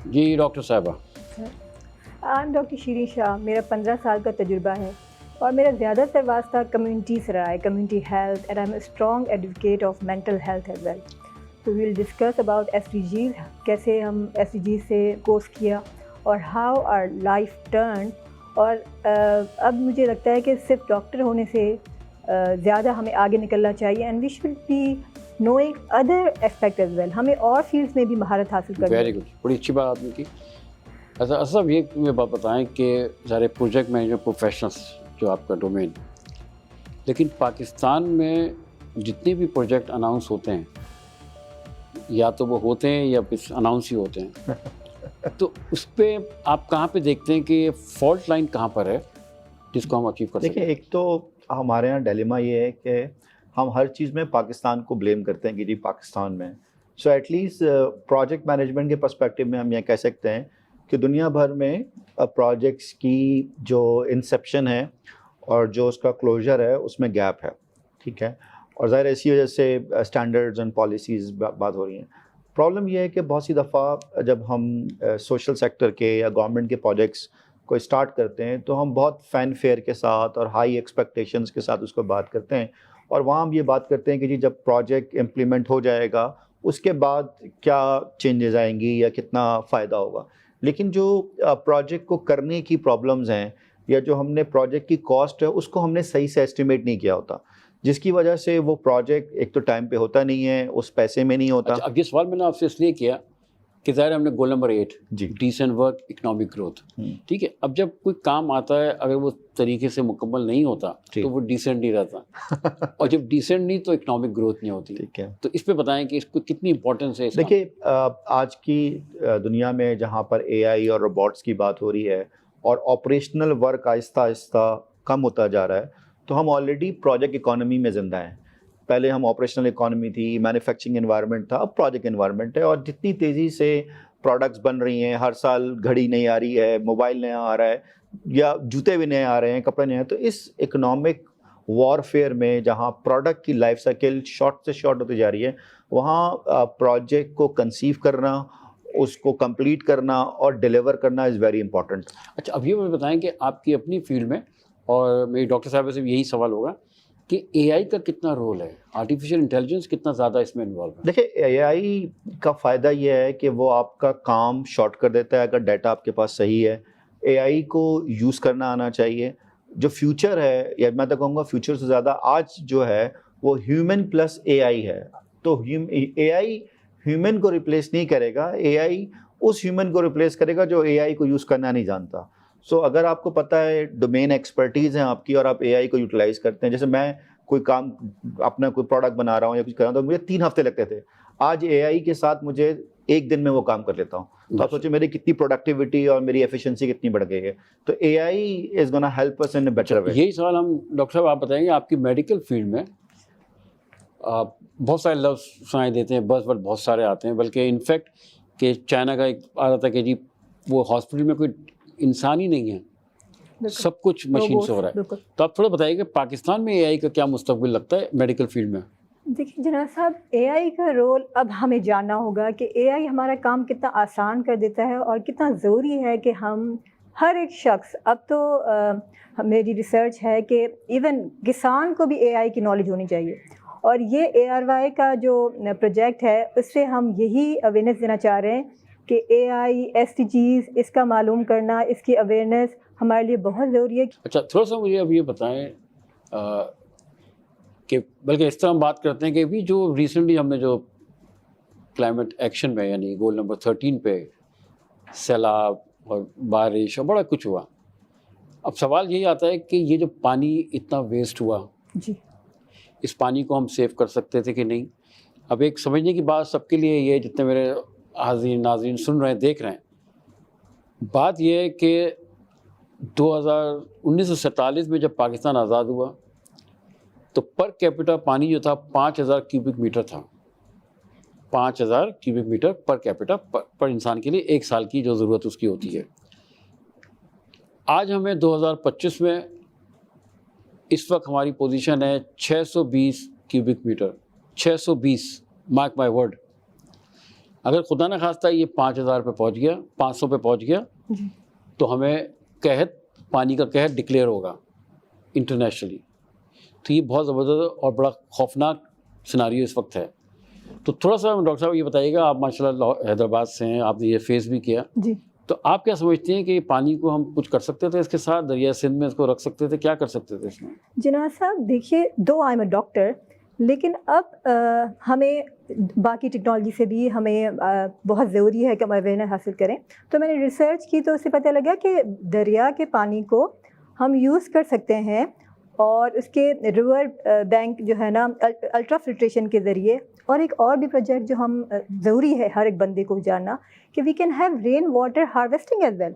جی ڈاکٹر صاحبہ. ڈاکٹر شیرین شاہ. میرا 15 سال کا تجربہ ہے اور میرا زیادہ تر واسطہ کمیونٹی سے رہا ہے, community health, and I am a strong advocate of mental health as well. تو we will discuss about SDGs, کیسے ہم SDGs سے کورس کیا اور ہاؤ آر لائف ٹرن. اور اب مجھے لگتا ہے کہ صرف ڈاکٹر ہونے سے زیادہ ہمیں آگے نکلنا چاہیے, and we should be knowing other aspect as well. ہمیں اور فیلڈس میں بھی مہارت حاصل کرنی. ویری گڈ, بڑی اچھی بات آپ نے کی. اچھا صاحب, یہ مجھے بات بتائیں کہ سارے پروجیکٹ مینجمنٹ پروفیشنلس جو آپ کا ڈومین, لیکن پاکستان میں جتنے بھی پروجیکٹ اناؤنس ہوتے ہیں یا تو وہ ہوتے ہیں یا پھر اناؤنس ہی ہوتے ہیں, تو اس پہ آپ کہاں پہ دیکھتے ہیں کہ فالٹ لائن کہاں پر ہے جس کو ہم اچیو کر سکیں؟ دیکھیں, ایک تو ہمارے یہاں ڈیلیما یہ ہے کہ ہم ہر چیز میں پاکستان کو بلیم کرتے ہیں کہ جی پاکستان میں. So at least project management کے پرسپیکٹیو میں ہم یہ کہہ سکتے ہیں کہ دنیا بھر میں پروجیکٹس کی جو انسیپشن ہے اور جو اس کا کلوجر ہے اس میں گیپ ہے. ٹھیک ہے, اور ظاہر اسی وجہ سے اسٹینڈرڈز اینڈ پالیسیز بات ہو رہی ہیں. پرابلم یہ ہے کہ بہت سی دفعہ جب ہم سوشل سیکٹر کے یا گورنمنٹ کے پروجیکٹس کو اسٹارٹ کرتے ہیں تو ہم بہت فین فیئر کے ساتھ اور ہائی ایکسپیکٹیشنز کے ساتھ اس کو بات کرتے ہیں, اور وہاں ہم یہ بات کرتے ہیں کہ جی جب پروجیکٹ امپلیمنٹ ہو جائے گا اس کے بعد کیا چینجز آئیں گی یا کتنا فائدہ ہوگا. لیکن جو پروجیکٹ کو کرنے کی پرابلمز ہیں یا جو ہم نے پروجیکٹ کی کاسٹ ہے اس کو ہم نے صحیح سے ایسٹیمیٹ نہیں کیا ہوتا, جس کی وجہ سے وہ پروجیکٹ ایک تو ٹائم پہ ہوتا نہیں ہے, اس پیسے میں نہیں ہوتا. اب یہ سوال میں نے آپ سے اس لیے کیا کہ ظاہر ہم نے گول نمبر 8 جی ڈیسنٹ ورک اکنامک گروتھ, ٹھیک ہے. اب جب کوئی کام آتا ہے اگر وہ طریقے سے مکمل نہیں ہوتا تو وہ ڈیسنٹ نہیں رہتا, اور جب ڈیسنٹ نہیں تو اکنامک گروتھ نہیں ہوتی. ٹھیک ہے, تو اس پہ بتائیں کہ اس کو کتنی امپورٹنس ہے. دیکھیے آج کی دنیا میں جہاں پر AI اور روبوٹس کی بات ہو رہی ہے اور آپریشنل ورک آہستہ آہستہ کم ہوتا جا رہا ہے, تو ہم آلریڈی پروجیکٹ اکانومی میں زندہ ہیں. پہلے ہم آپریشنل اکانومی تھی, مینوفیکچرنگ انوائرمنٹ تھا, اب پروجیکٹ انوائرمنٹ ہے. اور جتنی تیزی سے پروڈکٹس بن رہی ہیں, ہر سال گھڑی نئی آ رہی ہے, موبائل نیا آ رہا ہے, یا جوتے بھی نئے آ رہے ہیں, کپڑے نئے ہیں, تو اس اکنامک وارفیئر میں جہاں پروڈکٹ کی لائف سائیکل شارٹ سے شارٹ ہوتی جا رہی ہے, وہاں پروجیکٹ کو کنسیو کرنا, اس کو کمپلیٹ کرنا اور ڈیلیور کرنا از ویری امپورٹنٹ. اچھا, اب یہ مجھے بتائیں کہ آپ کی اپنی فیلڈ میں, اور میری ڈاکٹر صاحب سے بھی یہی سوال ہوگا کہ اے آئی کا کتنا رول ہے, آرٹیفیشیل انٹیلیجنس کتنا زیادہ اس میں انوالو ہے؟ دیکھیں اے آئی کا فائدہ یہ ہے کہ وہ آپ کا کام شارٹ کر دیتا ہے اگر ڈیٹا آپ کے پاس صحیح ہے. اے آئی کو یوز کرنا آنا چاہیے. جو فیوچر ہے, یا میں تو کہوں گا فیوچر سے زیادہ آج جو ہے وہ ہیومن پلس اے آئی ہے. تو اے آئی ہیومن کو ریپلیس نہیں کرے گا, اے آئی اس ہیومن کو ریپلیس کرے گا جو اے آئی کو یوز کرنا نہیں جانتا. سو اگر آپ کو پتہ ہے ڈومین ایکسپرٹیز ہیں آپ کی اور آپ اے آئی کو یوٹیلائز کرتے ہیں, جیسے میں کوئی کام اپنا کوئی پروڈکٹ بنا رہا ہوں یا کچھ کر رہا ہوں تو مجھے 3 ہفتے لگتے تھے, آج اے آئی کے ساتھ مجھے 1 دن میں وہ کام کر لیتا ہوں. تو آپ سوچیں میری کتنی پروڈکٹیوٹی اور میری ایفیشنسی کتنی بڑھ گئی ہے. تو اے آئی از گونا help us in a better way. یہی سوال ہم ڈاکٹر صاحب آپ بتائیں گے, آپ کی میڈیکل فیلڈ میں بہت سارے لفظ سنائی دیتے ہیں, بس بہت سارے آتے ہیں, بلکہ انفیکٹ کہ چائنا کا ایک آ رہا تھا کہ جی وہ ہاسپٹل میں کوئی انسان ہی نہیں ہے, سب کچھ مشین سے ہو رہا ہے. تو آپ تھوڑا بتائیے کہ پاکستان میں اے آئی کا کیا مستقبل لگتا ہے میڈیکل فیلڈ میں؟ دیکھیں جناب صاحب, اے آئی کا رول اب ہمیں جاننا ہوگا کہ اے آئی ہمارا کام کتنا آسان کر دیتا ہے اور کتنا ضروری ہے کہ ہم ہر ایک شخص, اب تو میری ریسرچ ہے کہ ایون کسان کو بھی اے آئی کی نالج ہونی چاہیے. اور یہ اے آر وائی کا جو پروجیکٹ ہے اس سے ہم یہی اویئرنیس دینا چاہ رہے ہیں کہ اے آئی SDGs اس کا معلوم کرنا, اس کی اویئرنیس ہمارے لیے بہت ضروری ہے. اچھا تھوڑا سا مجھے اب یہ بتائیں کہ بلکہ اس طرح ہم بات کرتے ہیں کہ ابھی جو ریسنٹلی ہم نے جو کلائمیٹ ایکشن میں یعنی گول نمبر 13 پہ سیلاب اور بارش اور بڑا کچھ ہوا, اب سوال یہی آتا ہے کہ یہ جو پانی اتنا ویسٹ ہوا, جی اس پانی کو ہم سیو کر سکتے تھے کہ نہیں؟ اب ایک سمجھنے کی بات سب کے لیے یہ, جتنے میرے حاضرین ناظرین سن رہے ہیں دیکھ رہے ہیں, بات یہ ہے کہ 1947 میں جب پاکستان آزاد ہوا تو پر کیپٹا پانی جو تھا 5000 کیوبک میٹر تھا. 5000 کیوبک میٹر پر کیپٹا پر انسان کے لیے ایک سال کی جو ضرورت اس کی ہوتی ہے. آج ہمیں 2025 میں اس وقت ہماری پوزیشن ہے 620 cubic meter. 620, mark my word. اگر خدا نہ خواستہ یہ 5000 پہ پہنچ گیا, 500 پہ پہنچ گیا تو ہمیں قحط, پانی کا قحط ڈکلیئر ہوگا انٹرنیشنلی. تو یہ بہت زبردست اور بڑا خوفناک سیناریو اس وقت ہے. تو تھوڑا سا ڈاکٹر صاحب یہ بتائیے گا, آپ ماشاء اللہ حیدرآباد سے ہیں, آپ نے یہ فیس بھی کیا, جی تو آپ کیا سمجھتے ہیں کہ یہ پانی کو ہم کچھ کر سکتے تھے اس کے ساتھ, دریا سندھ میں اس کو رکھ سکتے تھے, کیا کر سکتے تھے اس میں؟ جناب صاحب دیکھیے, دو آئی ایم اے ڈاکٹر, لیکن اب ہمیں باقی ٹیکنالوجی سے بھی ہمیں بہت ضروری ہے کہ ہم اویئرنیس حاصل کریں. تو میں نے ریسرچ کی تو اس سے پتہ لگا کہ دریا کے پانی کو ہم یوز کر سکتے ہیں اور اس کے ریور بینک جو ہے نا الٹرا فلٹریشن کے ذریعے. اور ایک اور بھی پروجیکٹ جو ہم ضروری ہے ہر ایک بندے کو جاننا کہ we can have rain water harvesting as well,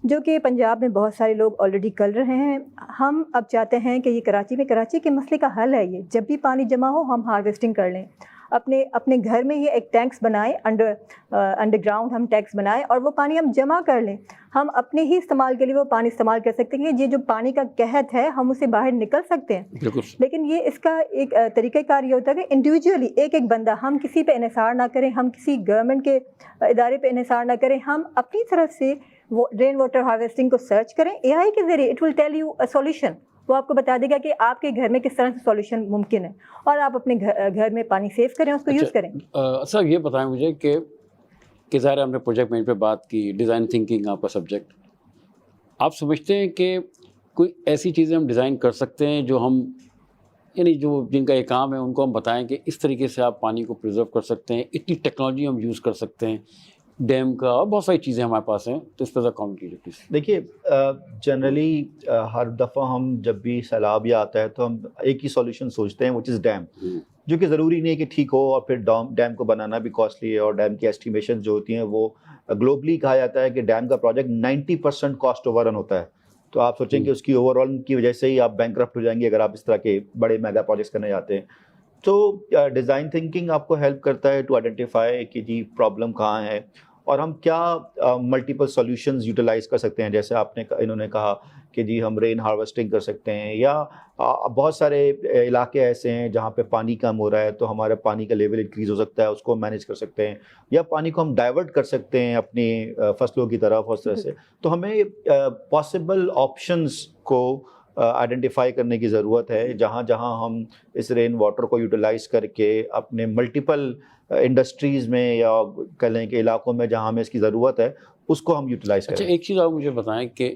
جو کہ پنجاب میں بہت سارے لوگ آلریڈی کر رہے ہیں. ہم اب چاہتے ہیں کہ یہ کراچی کے مسئلے کا حل ہے, یہ جب بھی پانی جمع ہو ہم ہارویسٹنگ کر لیں. اپنے گھر میں یہ ایک ٹینکس بنائیں, انڈر گراؤنڈ ہم ٹینکس بنائیں اور وہ پانی ہم جمع کر لیں. ہم اپنے ہی استعمال کے لیے وہ پانی استعمال کر سکتے ہیں. یہ جو پانی کا قحط ہے ہم اسے باہر نکل سکتے ہیں, لیکن یہ اس کا ایک طریقہ کار یہ ہوتا ہے کہ انڈیویجولی ایک ایک بندہ, ہم کسی پہ انحصار نہ کریں, ہم کسی گورنمنٹ کے ادارے پہ انحصار نہ کریں, ہم اپنی طرف سے وہ رین واٹر ہارویسٹنگ کو سرچ کریں. اے آئی کے ذریعے it will tell you a solution, وہ آپ کو بتا دے گا کہ آپ کے گھر میں کس طرح سے سولوشن ممکن ہے اور آپ اپنے گھر میں پانی سیو کریں, اس کو یوز کریں. صاحب یہ بتائیں مجھے کہ ظاہر ہم نے پروجیکٹ مینج پہ بات کی, ڈیزائن تھنکنگ آپ کا سبجیکٹ, آپ سمجھتے ہیں کہ کوئی ایسی چیزیں ہم ڈیزائن کر سکتے ہیں جو ہم یعنی جو جن کا یہ کام ہے ان کو ہم بتائیں کہ اس طریقے سے آپ پانی کو پرزرو کر سکتے ہیں, اتنی ٹیکنالوجی ہم یوز کر سکتے ہیں, ڈیم کا اور بہت ساری چیزیں ہمارے پاس ہیں, تو اس پہ ذرا کامنٹ کیجیے پلیز. دیکھیے جنرلی ہر دفعہ ہم جب بھی سیلاب یا آتا ہے تو ہم ایک ہی سولوشن سوچتے ہیں, وچ از ڈیم, جو کہ ضروری نہیں کہ ٹھیک ہو, اور پھر ڈیم کو بنانا بھی کاسٹلی ہے, اور ڈیم کی ایسٹیمیشن جو ہوتی ہیں وہ گلوبلی کہا جاتا ہے کہ ڈیم کا پروجیکٹ 90% کاسٹ اوور رن ہوتا ہے. تو آپ سوچیں کہ اس کی اوور آل کی وجہ سے ہی آپ بینکرپٹ ہو جائیں گے اگر آپ اس طرح کے بڑے میگا پروجیکٹس کرنے جاتے ہیں. تو ڈیزائن تھنکنگ آپ کو ہیلپ کرتا ہے ٹو آئیڈینٹیفائی کہ جی پرابلم کہاں ہے اور ہم کیا ملٹیپل سولوشنز یوٹیلائز کر سکتے ہیں. جیسے انہوں نے کہا کہ جی ہم رین ہارویسٹنگ کر سکتے ہیں, یا بہت سارے علاقے ایسے ہیں جہاں پہ پانی کم ہو رہا ہے تو ہمارا پانی کا لیول انکریز ہو سکتا ہے, اس کو مینیج کر سکتے ہیں, یا پانی کو ہم ڈائیورٹ کر سکتے ہیں اپنی فصلوں کی طرف, اس طرح سے. تو ہمیں پاسبل آپشنز کو آئیڈینٹیفائی کرنے کی ضرورت ہے. جہاں جہاں ہم اس رین واٹر کو یوٹیلائز کر کے اپنے ملٹیپل انڈسٹریز میں یا کہہ لیں کہ علاقوں میں جہاں ہمیں اس کی ضرورت ہے اس کو ہم یوٹیلائز کریں. اچھا ایک چیز آپ مجھے بتائیں کہ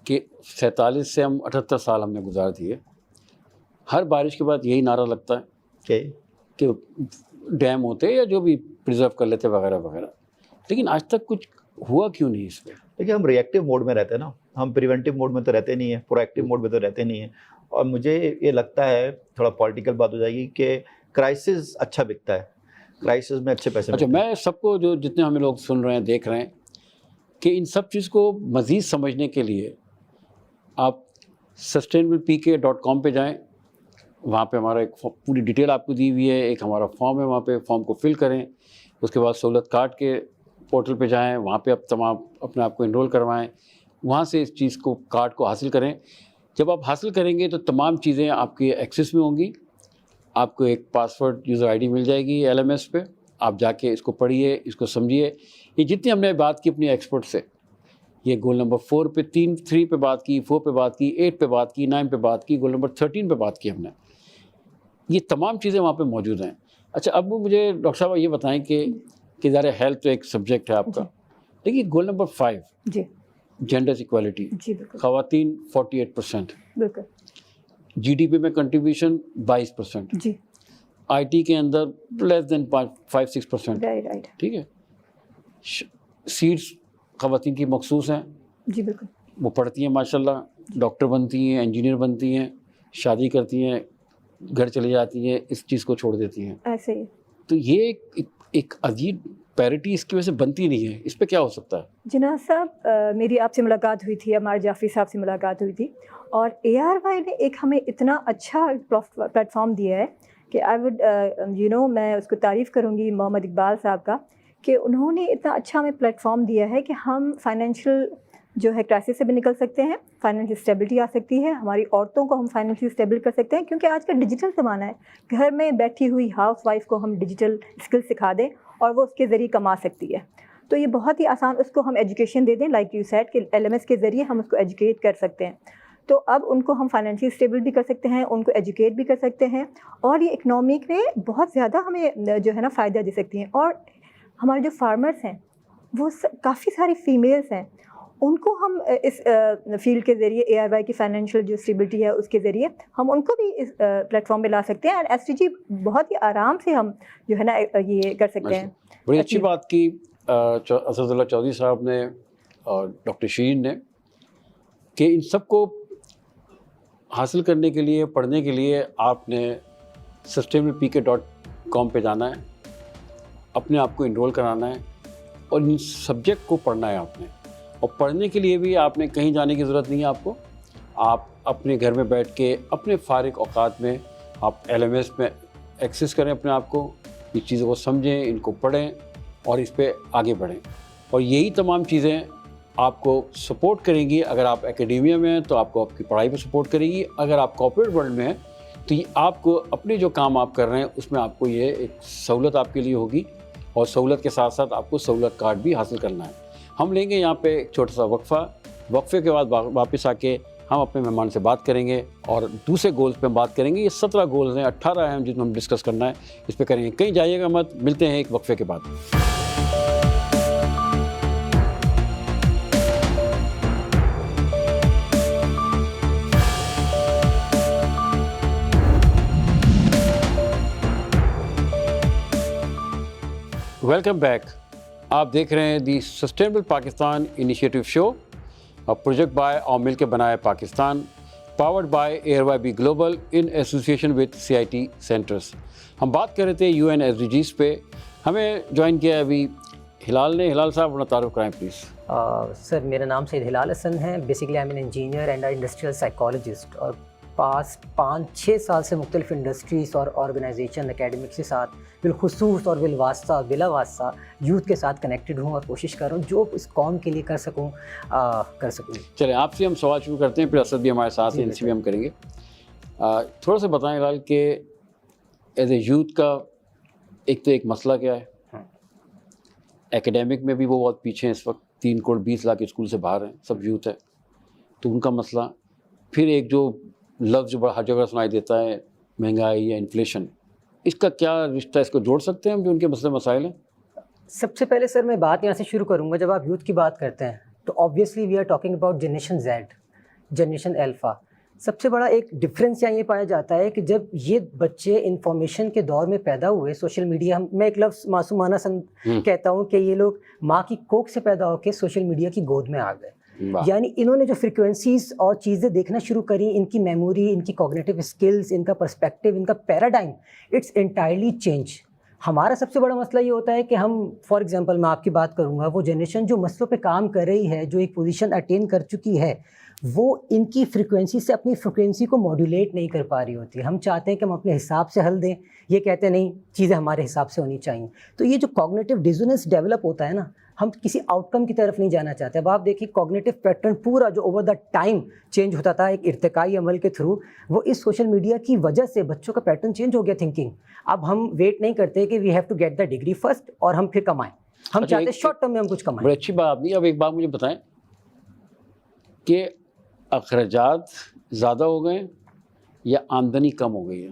47 سے ہم 78 سال ہم نے گزار دیے, ہر بارش کے بعد یہی نعرہ لگتا ہے کہ ڈیم ہوتے یا جو بھی پرزرو کر لیتے وغیرہ وغیرہ, لیکن آج تک کچھ ہوا کیوں نہیں اس پہ؟ دیکھیے ہم ری ایکٹیو موڈ میں رہتے ہیں نا, ہم پریونٹیو موڈ میں تو رہتے نہیں ہیں, پرو ایکٹیو موڈ میں تو رہتے نہیں ہیں. اور مجھے یہ لگتا ہے تھوڑا پولیٹیکل بات ہو جائے گی کہ کرائسس اچھا بکتا ہے, کرائسس میں اچھے پیسے. اچھا میں سب کو جو جتنے ہمیں لوگ سن رہے ہیں دیکھ رہے ہیں کہ ان سب چیز کو مزید سمجھنے کے لیے آپ sustainablepk.com پہ جائیں, وہاں پہ ہمارا ایک پوری ڈیٹیل آپ کو دی ہوئی ہے, ایک ہمارا فارم ہے, وہاں پہ فارم کو فل کریں, اس کے بعد سہولت کارڈ کے پورٹل پہ جائیں, وہاں پہ آپ تمام اپنے آپ کو انرول کروائیں, وہاں سے اس چیز کو کارڈ کو حاصل کریں. جب آپ حاصل کریں گے تو تمام چیزیں آپ کے ایکسیس میں ہوں گی, آپ کو ایک پاسورڈ یوزر آئی ڈی مل جائے گی LMS پہ, آپ جا کے اس کو پڑھیے, اس کو سمجھیے. یہ جتنی ہم نے بات کی اپنی ایکسپرٹ سے, یہ گول نمبر 4 پہ 3 پہ بات کی, 4 پہ بات کی, 8 پہ بات کی, 9 پہ بات کی, گول نمبر 13 پہ بات کی ہم نے, یہ تمام چیزیں وہاں پہ موجود ہیں. اچھا اب مجھے ڈاکٹر صاحب یہ بتائیں کہ ذرا ہیلتھ تو ایک سبجیکٹ ہے آپ کا, لیکن گول نمبر 5 جی جینڈر ایکوالٹی, جی بالکل خواتین 48%, بالکل GDP میں کنٹریبیوشن 22%, جی IT کے اندر لیس دین 5-6%, رائٹ ٹھیک ہے. سیٹس خواتین کی مخصوص ہیں, جی بالکل وہ پڑھتی ہیں ماشاءاللہ, ڈاکٹر بنتی ہیں, انجینئر بنتی ہیں, شادی کرتی ہیں, گھر چلی جاتی ہیں, اس چیز کو چھوڑ دیتی ہیں. ایسے ہی. تو یہ ایک عجیب پیرٹی اس کی وجہ سے بنتی نہیں ہے, اس پہ کیا ہو سکتا ہے؟ جناح صاحب میری آپ سے ملاقات ہوئی تھی, عمار جعفری صاحب سے ملاقات ہوئی تھی, اور ARY نے ایک ہمیں اتنا اچھا پلیٹ فارم دیا ہے کہ آئی وڈ میں اس کو تعریف کروں گی محمد اقبال صاحب کا, کہ انہوں نے اتنا اچھا ہمیں پلیٹ فارم دیا ہے کہ ہم فائنینشیل جو ہے کرائسس سے بھی نکل سکتے ہیں, فائنینشیل اسٹیبلٹی آ سکتی ہے, ہماری عورتوں کو ہم فائنینشیل اسٹیبل کر سکتے ہیں, کیونکہ آج کا ڈیجیٹل زمانہ ہے. گھر میں بیٹھی ہوئی ہاؤس وائف کو ہم ڈیجیٹل اسکل سکھا دیں اور وہ اس کے ذریعے کما سکتی ہے. تو یہ بہت ہی آسان, اس کو ہم ایجوکیشن دے دیں, لائک یو سیڈ کہ LMS کے ذریعے ہم اس کو ایجوکیٹ کر سکتے ہیں. تو اب ان کو ہم فائنینشیل اسٹیبل بھی کر سکتے ہیں, ان کو ایجوکیٹ بھی کر سکتے ہیں, اور یہ اکنامک میں بہت زیادہ ہمیں جو ہے نا فائدہ دے سکتی ہیں. اور ہمارے جو فارمرس ہیں وہ کافی ساری فیمیلس ہیں, ان کو ہم اس فیلڈ کے ذریعے ARY کی فائنینشیل جو اسٹیبلٹی ہے اس کے ذریعے ہم ان کو بھی اس پلیٹ فارم پہ لا سکتے ہیں, اور SDG بہت ہی آرام سے ہم جو ہے نا یہ کر سکتے ہیں. بڑی اچھی بات کی اسد اللہ چودھری صاحب نے اور ڈاکٹر شیرین نے, کہ ان سب کو حاصل کرنے کے لیے, پڑھنے کے لیے آپ نے sustainablepk.com پہ جانا ہے, اپنے آپ کو انرول کرانا ہے, اور ان سبجیکٹ کو پڑھنا ہے آپ نے. اور پڑھنے کے لیے بھی آپ نے کہیں جانے کی ضرورت نہیں ہے آپ کو, آپ اپنے گھر میں بیٹھ کے اپنے فارغ اوقات میں آپ LMS میں ایکسیس کریں اپنے آپ کو, یہ چیزوں کو سمجھیں, ان کو پڑھیں اور اس پہ آگے بڑھیں. اور یہی تمام چیزیں آپ کو سپورٹ کریں گی. اگر آپ اکیڈیمیا میں ہیں تو آپ کو آپ کی پڑھائی پہ سپورٹ کرے گی, اگر آپ کارپوریٹ ورلڈ میں ہیں تو یہ آپ کو اپنے جو کام آپ کر رہے ہیں اس میں آپ کو یہ ایک سہولت آپ کے لیے ہوگی, اور سہولت کے ساتھ ساتھ آپ کو سہولت کارڈ بھی حاصل کرنا ہے. ہم لیں گے یہاں پہ ایک چھوٹا سا وقفہ, وقفے کے بعد واپس آ کے ہم اپنے مہمان سے بات کریں گے, اور دوسرے گولز پہ ہم بات کریں گے. یہ 17 گولز ہیں, 18 ہیں جن میں ہم ڈسکس کرنا ہے, اس پہ کریں گے. کہیں جائیے گا مت, ملتے ہیں ایک وقفے کے بعد. Welcome back. آپ دیکھ رہے ہیں the sustainable Pakistan initiative show, project bye اور مل کے بنائے Pakistan, powered by ARYB global in association with CIT centres. ہم بات کر رہے تھے UN SDGs پہ. ہمیں جوائن کیا ہے ابھی ہلال نے. ہلال صاحب اپنا تعارف کرائیں پلیز. سر میرا نام سید ہلال حسن ہے. Basically I am an engineer and industrial psychologist, اور پاس 5-6 سال سے مختلف انڈسٹریز اور آرگنائزیشن اکیڈمک کے ساتھ بالخصوص اور بالواسطہ بلا واسطہ یوتھ کے ساتھ کنیکٹڈ ہوں, اور کوشش کر رہا ہوں جو اس قوم کے لیے کر سکوں. چلیں آپ سے ہم سوال شروع کرتے ہیں, پھر اسد بھی ہمارے ساتھ ہیں, ان سے بھی ہم کریں گے. تھوڑا سا بتائیں ہلال کہ ایز اے یوتھ کا ایک تو ایک مسئلہ کیا ہے. ایکیڈیمک میں بھی وہ بہت پیچھے ہیں اس وقت, 3 کروڑ 20 لاکھ اسکول سے باہر ہیں, سب یوتھ ہے, تو ان کا مسئلہ. پھر ایک جو لفظ جو ہر جگہ سنائی دیتا ہے مہنگائی یا انفلیشن, اس کا کیا رشتہ, اس کو جوڑ سکتے ہیں ہم جو ان کے مسئلے مسائل ہیں؟ سب سے پہلے سر میں بات یہاں سے شروع کروں گا. جب آپ یوتھ کی بات کرتے ہیں تو obviously we are talking about generation Z, generation alpha. سب سے بڑا ایک ڈفرینس یہاں یہ پایا جاتا ہے کہ جب یہ بچے انفارمیشن کے دور میں پیدا ہوئے, سوشل میڈیا, میں ایک لفظ معصومانہ کہتا ہوں کہ یہ لوگ ماں کی کوکھ سے پیدا ہو کے سوشل میڈیا کی گود میں آ گئے. یعنی انہوں نے جو فریکوینسیز اور چیزیں دیکھنا شروع کریں, ان کی میموری, ان کی کوگنیٹیو اسکلز, ان کا پرسپیکٹیو, ان کا پیراڈائم, اٹس انٹائرلی چینج. ہمارا سب سے بڑا مسئلہ یہ ہوتا ہے کہ ہم, فار ایگزامپل میں آپ کی بات کروں گا, وہ جنریشن جو مسئلوں پہ کام کر رہی ہے, جو ایک پوزیشن اٹین کر چکی ہے, وہ ان کی فریکوینسی سے اپنی فریکوینسی کو ماڈولیٹ نہیں کر پا رہی ہوتی. ہم چاہتے ہیں کہ ہم اپنے حساب سے حل دیں, یہ کہتے ہیں نہیں چیزیں ہمارے حساب سے ہونی چاہیے. تو یہ جو کوگنیٹیو ڈیزوننس ڈیولپ ہوتا ہے نا, ہم کسی آؤٹ کم کی طرف نہیں جانا چاہتے. اب آپ دیکھیے کوگنیٹیو پیٹرن پورا جو اوور دا ٹائم چینج ہوتا تھا ایک ارتقائی عمل کے تھرو, وہ اس سوشل میڈیا کی وجہ سے بچوں کا پیٹرن چینج ہو گیا تھنکنگ. اب ہم ویٹ نہیں کرتے کہ we have to get the degree first اور ہم پھر کمائیں, ہم چاہتے ہیں شارٹ ٹرم میں ہم کچھ کمائیں. بڑی اچھی بات نہیں. اب ایک بات مجھے بتائیں کہ اخراجات زیادہ ہو گئے یا آمدنی کم ہو گئی ہے؟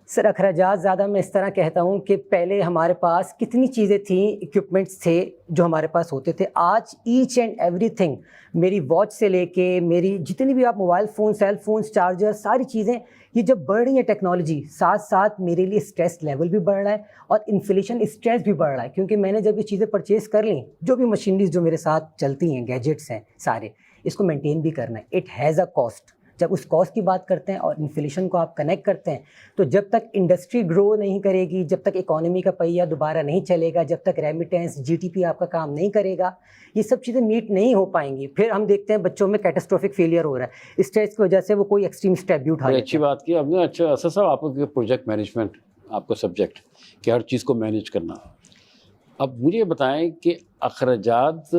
سر اخراجات زیادہ میں اس طرح کہتا ہوں کہ پہلے ہمارے پاس کتنی چیزیں تھیں, اکوپمنٹس تھے جو ہمارے پاس ہوتے تھے. آج ایچ اینڈ ایوری تھنگ, میری واچ سے لے کے میری جتنی بھی آپ mobile phone, cell phones, charger, ساری چیزیں یہ جب بڑھ رہی ہیں ٹیکنالوجی, ساتھ ساتھ میرے لیے اسٹریس لیول بھی بڑھ رہا ہے اور انفلیشن اسٹریس بھی بڑھ رہا ہے. کیونکہ میں نے جب یہ چیزیں پرچیز کر لیں, جو بھی مشینریز جو میرے ساتھ چلتی ہیں, گیجٹس ہیں سارے, اس کو مینٹین بھی کرنا ہے. It has a cost. جب اس کاسٹ کی بات کرتے ہیں اور انفلیشن کو آپ کنیکٹ کرتے ہیں, تو جب تک انڈسٹری گرو نہیں کرے گی, جب تک اکانومی کا پہیہ دوبارہ نہیں چلے گا, جب تک ریمیٹنس, جی ٹی پی آپ کا کام نہیں کرے گا, یہ سب چیزیں میٹ نہیں ہو پائیں گی. پھر ہم دیکھتے ہیں بچوں میں کیٹاسٹروفک فیلئر ہو رہا ہے, اسٹریس کی وجہ سے وہ کوئی ایکسٹریم اسٹیپ بھی اٹھا. اچھی بات کی آپ نے. اچھا اسد صاحب, آپ کو پروجیکٹ مینجمنٹ آپ کا سبجیکٹ کہ ہر چیز کو مینیج کرنا. اب مجھے بتائیں کہ اخراجات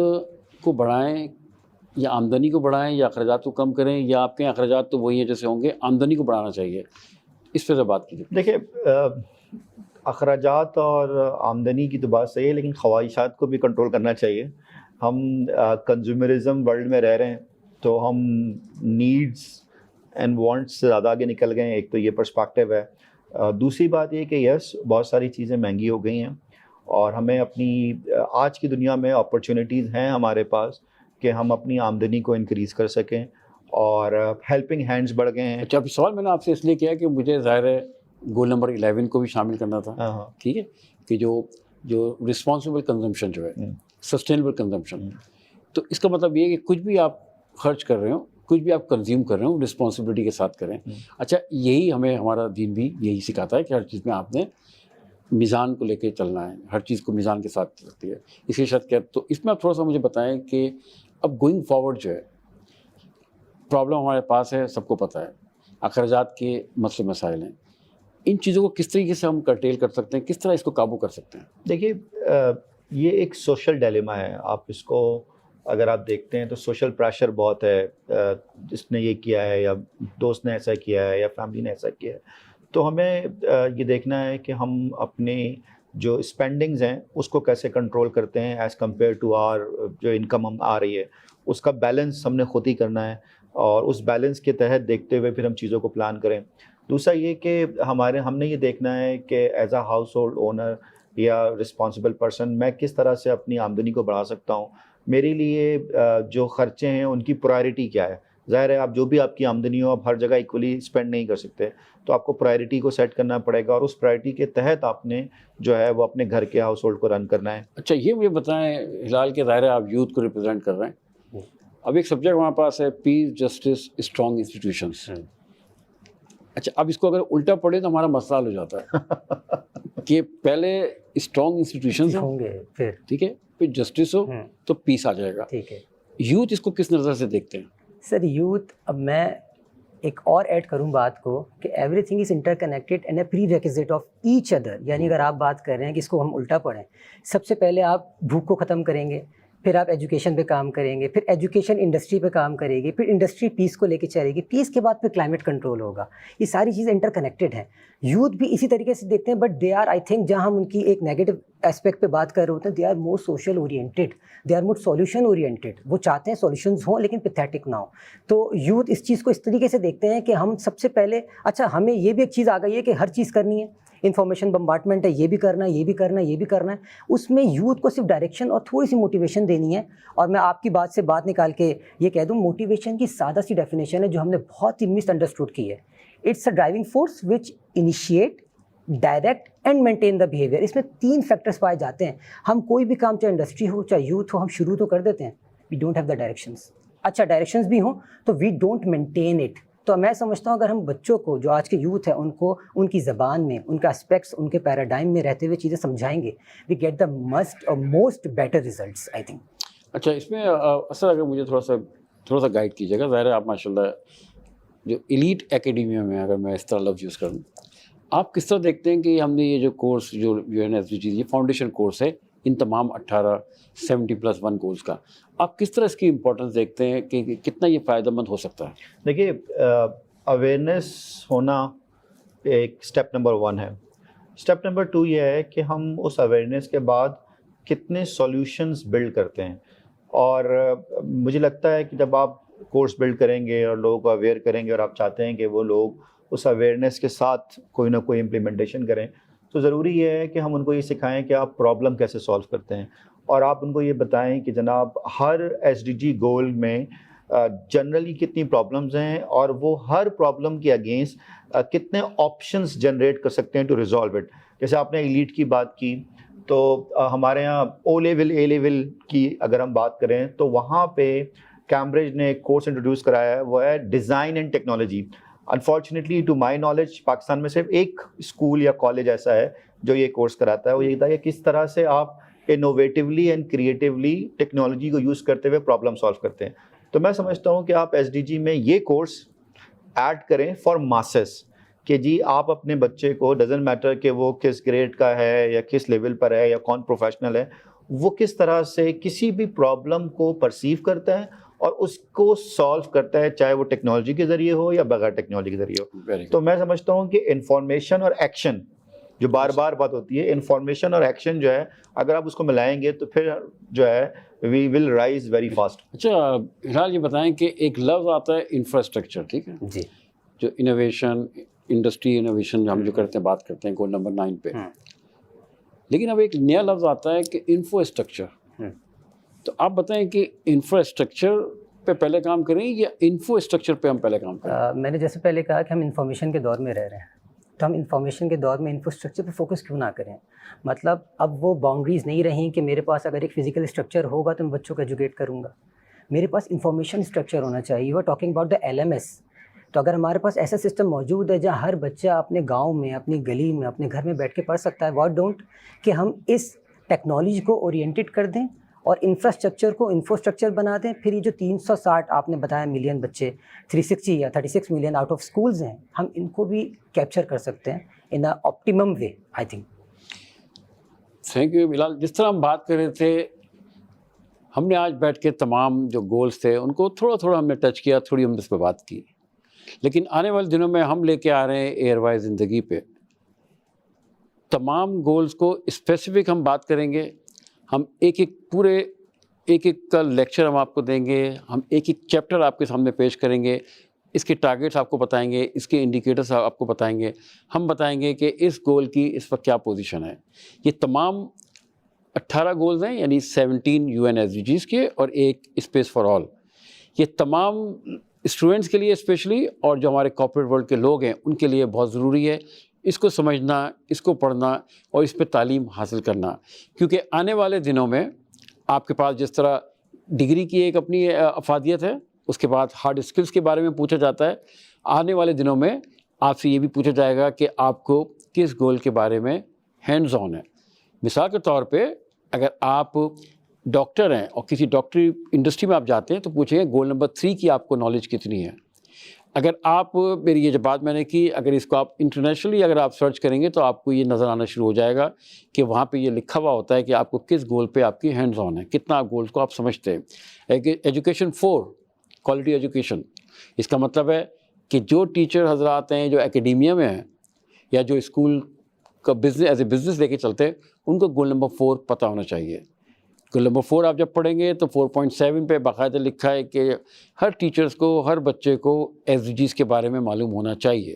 کو بڑھائیں یا آمدنی کو بڑھائیں یا اخراجات کو کم کریں, یا آپ کے اخراجات تو وہی ہیں جیسے ہوں گے, آمدنی کو بڑھانا چاہیے, اس پہ سے بات کیجیے. دیکھیے اخراجات اور آمدنی کی تو بات صحیح ہے, لیکن خواہشات کو بھی کنٹرول کرنا چاہیے. ہم کنزیومرزم ورلڈ میں رہ رہے ہیں, تو ہم نیڈس اینڈ وانٹس سے زیادہ آگے نکل گئے ہیں. ایک تو یہ پرسپیکٹیو ہے. دوسری بات یہ کہ یس بہت ساری چیزیں مہنگی ہو گئی ہیں, اور ہمیں اپنی آج کی دنیا میں اپرچونیٹیز ہیں ہمارے پاس کہ ہم اپنی آمدنی کو انکریز کر سکیں, اور ہیلپنگ ہینڈز بڑھ گئے ہیں. اچھا, اب سوال میں نے آپ سے اس لیے کیا کہ مجھے ظاہر ہے گول نمبر 11 کو بھی شامل کرنا تھا. ٹھیک ہے, کہ جو رسپانسیبل کنزمپشن جو ہے, سسٹینیبل کنزمپشن, تو اس کا مطلب یہ ہے کہ کچھ بھی آپ خرچ کر رہے ہو, کچھ بھی آپ کنزیوم کر رہے ہو, رسپانسبلٹی کے ساتھ کریں. اچھا, یہی ہمیں ہمارا دین بھی یہی سکھاتا ہے کہ ہر چیز میں آپ نے میزان کو لے کے چلنا ہے, ہر چیز کو میزان کے ساتھ رکھتی ہے. اس کی شرط کیا, تو اس میں آپ تھوڑا سا مجھے بتائیں کہ اب گوئنگ فارورڈ جو ہے پرابلم ہمارے پاس ہے, سب کو پتہ ہے, اخراجات کے مسئلے مسائل ہیں, ان چیزوں کو کس طریقے سے ہم کرٹیل کر سکتے ہیں, کس طرح اس کو قابو کر سکتے ہیں؟ دیکھیے یہ ایک سوشل ڈیلیما ہے. آپ اس کو اگر آپ دیکھتے ہیں تو سوشل پریشر بہت ہے, جس نے یہ کیا ہے, یا دوست نے ایسا کیا ہے, یا فیملی نے ایسا کیا ہے. تو ہمیں یہ دیکھنا ہے کہ ہم اپنے جو اسپینڈنگز ہیں اس کو کیسے کنٹرول کرتے ہیں ایز کمپیئر ٹو آر جو انکم ہم آ رہی ہے. اس کا بیلنس ہم نے خود ہی کرنا ہے, اور اس بیلنس کے تحت دیکھتے ہوئے پھر ہم چیزوں کو پلان کریں. دوسرا یہ کہ ہم نے یہ دیکھنا ہے کہ as a house hold owner یا رسپانسبل پرسن میں کس طرح سے اپنی آمدنی کو بڑھا سکتا ہوں. میرے لیے جو خرچے ہیں ان کی پرائرٹی کیا ہے. ظاہر ہے آپ جو بھی آپ کی آمدنی ہو آپ ہر جگہ ایکولی اسپینڈ نہیں کر سکتے, تو آپ کو پرائرٹی کو سیٹ کرنا پڑے گا, اور اس پرائرٹی کے تحت آپ نے جو ہے وہ اپنے گھر کے ہاؤس ہولڈ کو رن کرنا ہے. اچھا, یہ مجھے بتائیں ہلال کے ظاہر ہے آپ یوتھ کو ریپرزینٹ کر رہے ہیں. اب ایک سبجیکٹ ہمارے پاس ہے پیس, جسٹس, اسٹرانگ انسٹیٹیوشنس. اچھا, اب اس کو اگر الٹا پڑے تو ہمارا مسئلہ ہو جاتا ہے کہ پہلے اسٹرانگ انسٹیٹیوشنس ہوں گے, پھر ٹھیک ہے, پھر جسٹس ہو تو پیس آ جائے گا. ٹھیک ہے. یوتھ اس کو کس نظر سے دیکھتے ہیں؟ سر یوتھ, اب میں ایک اور ایڈ کروں بات کو کہ everything is interconnected and a prerequisite of each other. یعنی اگر آپ بات کر رہے ہیں کہ اس کو ہم الٹا پڑھیں, سب سے پہلے آپ بھوک کو ختم کریں گے, پھر آپ ایجوکیشن پہ کام کریں گے, پھر ایجوکیشن انڈسٹری پہ کام کرے گی, پھر انڈسٹری پیس کو لے کے چلے گی, پیس کے بعد پھر کلائمیٹ کنٹرول ہوگا. یہ ساری چیزیں انٹر کنیکٹیڈ ہیں. یوتھ بھی اسی طریقے سے دیکھتے ہیں, but they are I think جہاں ہم ان کی ایک نیگیٹو ایسپیکٹ پہ بات کر رہے ہوتے ہیں, they are more social oriented, they are more solution oriented. وہ چاہتے ہیں سولوشنز ہوں لیکن پیتھیٹک نہ ہو. تو یوتھ اس چیز کو اس طریقے سے دیکھتے ہیں کہ ہم سب سے پہلے, اچھا ہمیں یہ بھی ایک چیز آ گئی ہے کہ ہر چیز کرنی ہے, انفارمیشن بمبارٹمنٹ ہے, یہ بھی کرنا ہے, یہ بھی کرنا ہے, یہ بھی کرنا ہے. اس میں یوتھ کو صرف ڈائریکشن اور تھوڑی سی موٹیویشن دینی ہے. اور میں آپ کی بات سے بات نکال کے یہ کہہ دوں, موٹیویشن کی سادہ سی ڈیفینیشن ہے جو ہم نے بہت ہی مس انڈرسٹوڈ کی ہے. It's a driving force which initiate, direct and maintain the behaviour. اس میں 3 فیکٹرز پائے جاتے ہیں. ہم کوئی بھی کام, چاہے انڈسٹری ہو چاہے یوتھ ہو, ہم شروع تو کر دیتے ہیں, we don't have the directions. اچھا ڈائریکشنز بھی ہوں تو وی ڈونٹ مینٹین اٹ. تو میں سمجھتا ہوں اگر ہم بچوں کو, جو آج کے یوتھ ہے, ان کو ان کی زبان میں, ان کا اسپیکٹس, ان کے پیراڈائم میں رہتے ہوئے چیزیں سمجھائیں گے, وی گیٹ دا مسٹ اور most better results I think. اچھا, اس میں اصل اگر مجھے تھوڑا سا گائیڈ کیجیے گا. ظاہر ہے آپ ماشاء اللہ جو ایلیٹ اکیڈیمیا میں, اگر میں اس طرح لفظ یوز کروں, آپ کس طرح دیکھتے ہیں کہ ہم نے یہ جو کورس جو UNSDG یہ فاؤنڈیشن کورس ہے ان تمام 18 70+1 گولز کا, آپ کس طرح اس کی امپورٹنس دیکھتے ہیں کہ کتنا یہ فائدہ مند ہو سکتا ہے؟ دیکھیے, اویئرنیس ہونا ایک اسٹیپ نمبر 1 ہے. اسٹیپ نمبر 2 یہ ہے کہ ہم اس اویئرنیس کے بعد کتنے سولوشنز بلڈ کرتے ہیں. اور مجھے لگتا ہے کہ جب آپ کورس بلڈ کریں گے اور لوگوں کو اویئر کریں گے اور آپ چاہتے ہیں کہ وہ لوگ اس اویئرنیس کے ساتھ کوئی نہ کوئی امپلیمنٹیشن کریں, تو ضروری یہ ہے کہ ہم ان کو یہ سکھائیں کہ آپ پرابلم کیسے سولو کرتے ہیں. اور آپ ان کو یہ بتائیں کہ جناب ہر SDG گول میں جنرلی کتنی پرابلمز ہیں اور وہ ہر پرابلم کے اگینسٹ کتنے آپشنز جنریٹ کر سکتے ہیں ٹو ریزالو اٹ. جیسے آپ نے ایلیٹ کی بات کی, تو ہمارے یہاں O لیول A لیول کی اگر ہم بات کریں تو وہاں پہ کیمبرج نے ایک کورس انٹروڈیوس کرایا ہے, وہ ہے design and technology. Unfortunately to my knowledge Pakistan میں صرف ایک اسکول یا کالج ایسا ہے جو یہ کورس کراتا ہے. وہ یہ تھا کہ کس طرح سے آپ انوویٹیولی اینڈ کریٹیولی ٹیکنالوجی کو یوز کرتے ہوئے پرابلم سالو کرتے ہیں. تو میں سمجھتا ہوں کہ آپ SDG میں یہ کورس ایڈ کریں فار ماسز, کہ جی آپ اپنے بچے کو, ڈزنٹ میٹر کہ وہ کس گریڈ کا ہے یا کس لیول پر ہے یا کون پروفیشنل ہے, وہ کس طرح سے کسی بھی پرابلم کو پرسیو کرتا ہے اور اس کو سالو کرتا ہے, چاہے وہ ٹیکنالوجی کے ذریعے ہو یا بغیر ٹیکنالوجی کے ذریعے ہو. تو میں سمجھتا ہوں کہ انفارمیشن اور ایکشن, جو بار بار بات ہوتی ہے, انفارمیشن اور ایکشن جو ہے, اگر آپ اس کو ملائیں گے تو پھر جو ہے وی ول رائز ویری فاسٹ. اچھا ہلال, یہ بتائیں کہ ایک لفظ آتا ہے انفراسٹرکچر, ٹھیک ہے جی, جو انوویشن, انڈسٹری انوویشن ہم جو کرتے ہیں, بات کرتے ہیں گول نمبر 9 پہ, لیکن اب ایک نیا لفظ آتا ہے کہ انفراسٹرکچر. تو آپ بتائیں کہ انفراسٹرکچر پہ پہلے کام کریں یا انفراسٹرکچر پہ ہم پہلے کام کریں؟ میں نے جیسے پہلے کہا کہ ہم انفارمیشن کے دور میں رہ رہے ہیں, تو ہم انفارمیشن کے دور میں انفراسٹرکچر پہ فوکس کیوں نہ کریں؟ مطلب اب وہ باؤنڈریز نہیں رہیں کہ میرے پاس اگر ایک فزیکل اسٹرکچر ہوگا تو میں بچوں کو ایجوکیٹ کروں گا. میرے پاس انفارمیشن اسٹرکچر ہونا چاہیے. You are talking about the LMS. تو اگر ہمارے پاس ایسا سسٹم موجود ہے جہاں ہر بچہ اپنے گاؤں میں, اپنی گلی میں, اپنے گھر میں بیٹھ کے پڑھ سکتا ہے, واٹ ڈونٹ کہ ہم اس ٹیکنالوجی کو اورینٹیڈ کر دیں اور انفراسٹرکچر کو انفراسٹرکچر بنا دیں. پھر یہ جو 360 آپ نے بتایا ملین بچے, 360 یا 36 ملین آؤٹ آف اسکولز ہیں, ہم ان کو بھی کیپچر کر سکتے ہیں in a optimum way I think. Thank you Bilal. جس طرح ہم بات کر رہے تھے, ہم نے آج بیٹھ کے تمام جو گولز تھے ان کو تھوڑا تھوڑا ہم نے ٹچ کیا, تھوڑی ہم نے اس پہ بات کی, لیکن آنے والے دنوں میں ہم لے کے آ رہے ہیں ایئر وائز زندگی پہ تمام گولز کو اسپیسیفک ہم بات کریں گے. ہم ایک کا لیکچر ہم آپ کو دیں گے, ہم ایک چیپٹر آپ کے سامنے پیش کریں گے, اس کے ٹارگیٹس آپ کو بتائیں گے, اس کے انڈیکیٹرز آپ کو بتائیں گے, ہم بتائیں گے کہ اس گول کی اس وقت کیا پوزیشن ہے. یہ تمام 18 گولز ہیں, یعنی 17 UNSDGs کے اور ایک اسپیس فار آل. یہ تمام اسٹوڈنٹس کے لیے اسپیشلی, اور جو ہمارے کارپوریٹ ورلڈ کے لوگ ہیں ان کے لیے بہت ضروری ہے اس کو سمجھنا, اس کو پڑھنا اور اس پہ تعلیم حاصل کرنا. کیونکہ آنے والے دنوں میں آپ کے پاس جس طرح ڈگری کی ایک اپنی افادیت ہے, اس کے بعد ہارڈ اسکلس کے بارے میں پوچھا جاتا ہے, آنے والے دنوں میں آپ سے یہ بھی پوچھا جائے گا کہ آپ کو کس گول کے بارے میں ہینڈز آن ہے. مثال کے طور پہ اگر آپ ڈاکٹر ہیں اور کسی ڈاکٹری انڈسٹری میں آپ جاتے ہیں تو پوچھیں گے گول نمبر 3 کی آپ کو نالج کتنی ہے. اگر آپ, میری یہ جو بات میں نے کی, اگر اس کو آپ انٹرنیشنلی اگر آپ سرچ کریں گے تو آپ کو یہ نظر آنا شروع ہو جائے گا کہ وہاں پہ یہ لکھا ہوا ہوتا ہے کہ آپ کو کس گول پہ آپ کی ہینڈز آن ہے, کتنا آپ گولز کو آپ سمجھتے ہیں. Education 4, quality education. اس کا مطلب ہے کہ جو ٹیچر حضرات ہیں جو اکیڈیمیا میں ہیں یا جو اسکول کا بزنس ایز اے بزنس لے کے چلتے ہیں ان کو گول نمبر 4 پتہ ہونا چاہیے. گول نمبر 4 آپ جب پڑھیں گے تو 4.7 پہ باقاعدہ لکھا ہے کہ ہر ٹیچرز کو ہر بچے کو SDGs کے بارے میں معلوم ہونا چاہیے.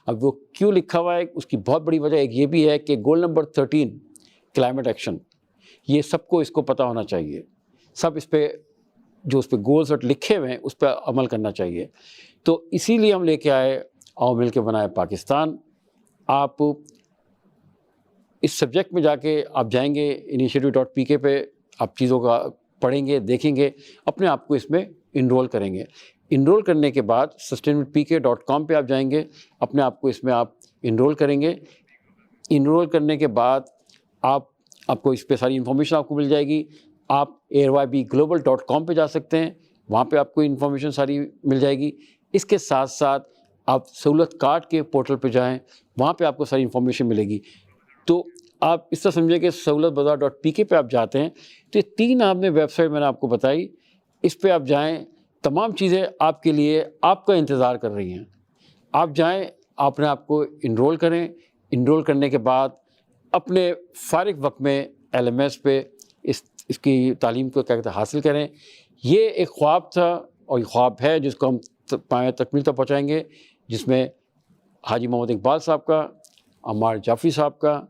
اب وہ کیوں لکھا ہوا ہے اس کی بہت بڑی وجہ ایک یہ بھی ہے کہ گول نمبر 13 کلائمیٹ ایکشن یہ سب کو اس کو پتہ ہونا چاہیے. سب اس پہ جو اس پہ گولز لکھے ہوئے ہیں اس پہ عمل کرنا چاہیے. تو اسی لیے ہم لے کے آئے آؤ مل کے بنائے پاکستان. آپ اس سبجیکٹ میں جا کے آپ جائیں گے initiative.pk پہ آپ چیزوں کا پڑھیں گے دیکھیں گے اپنے آپ کو اس میں انرول کریں گے. انرول کرنے کے بعد sustainablepk.com پہ آپ جائیں گے اپنے آپ کو اس میں آپ انرول کریں گے. انرول کرنے کے بعد آپ کو اس پہ ساری انفارمیشن آپ کو مل جائے گی. آپ airybglobal.com پہ جا سکتے ہیں وہاں پہ آپ کو انفارمیشن ساری مل جائے گی. اس کے ساتھ ساتھ آپ سہولت کارڈ کے پورٹل پہ جائیں وہاں پہ آپ کو ساری انفارمیشن ملے گی. تو آپ اس طرح سمجھیں کہ سہولت بازار .pk پہ آپ جاتے ہیں تو یہ 3 آپ نے ویب سائٹ میں نے آپ کو بتائی اس پہ آپ جائیں تمام چیزیں آپ کے لیے آپ کا انتظار کر رہی ہیں. آپ جائیں اپنے آپ کو انرول کریں. انرول کرنے کے بعد اپنے فارغ وقت میں LMS پہ اس کی تعلیم کو کیا کہتے ہیں حاصل کریں. یہ ایک خواب تھا اور یہ خواب ہے جس کو ہم تکمیل تک پہنچائیں گے جس میں حاجی محمد اقبال صاحب کا عمار جعفری صاحب کا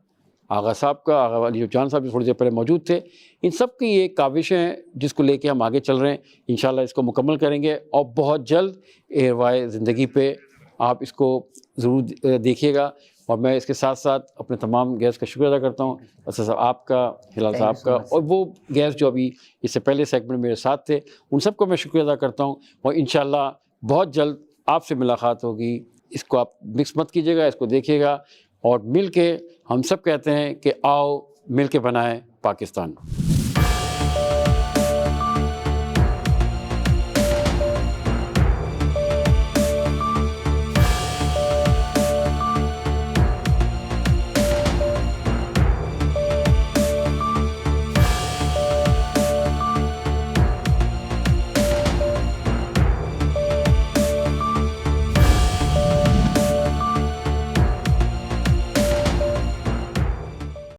آغا صاحب کا آغا علی جان صاحب جو تھوڑی دیر پہلے موجود تھے ان سب کی یہ کاوشیں ہیں جس کو لے کے ہم آگے چل رہے ہیں. انشاءاللہ اس کو مکمل کریں گے اور بہت جلد ARY زندگی پہ آپ اس کو ضرور دیکھیے گا. اور میں اس کے ساتھ ساتھ اپنے تمام گیسٹ کا شکریہ ادا کرتا ہوں اسد صاحب آپ کا ہلال صاحب کا اور وہ گیسٹ جو ابھی اس سے پہلے سیگمنٹ میرے ساتھ تھے ان سب کو میں شکریہ ادا کرتا ہوں. اور انشاءاللہ بہت جلد آپ سے ملاقات ہوگی. اس کو آپ مکس مت کیجیے گا اس کو دیکھیے گا اور مل کے ہم سب کہتے ہیں کہ آؤ مل کے بنائیں پاکستان.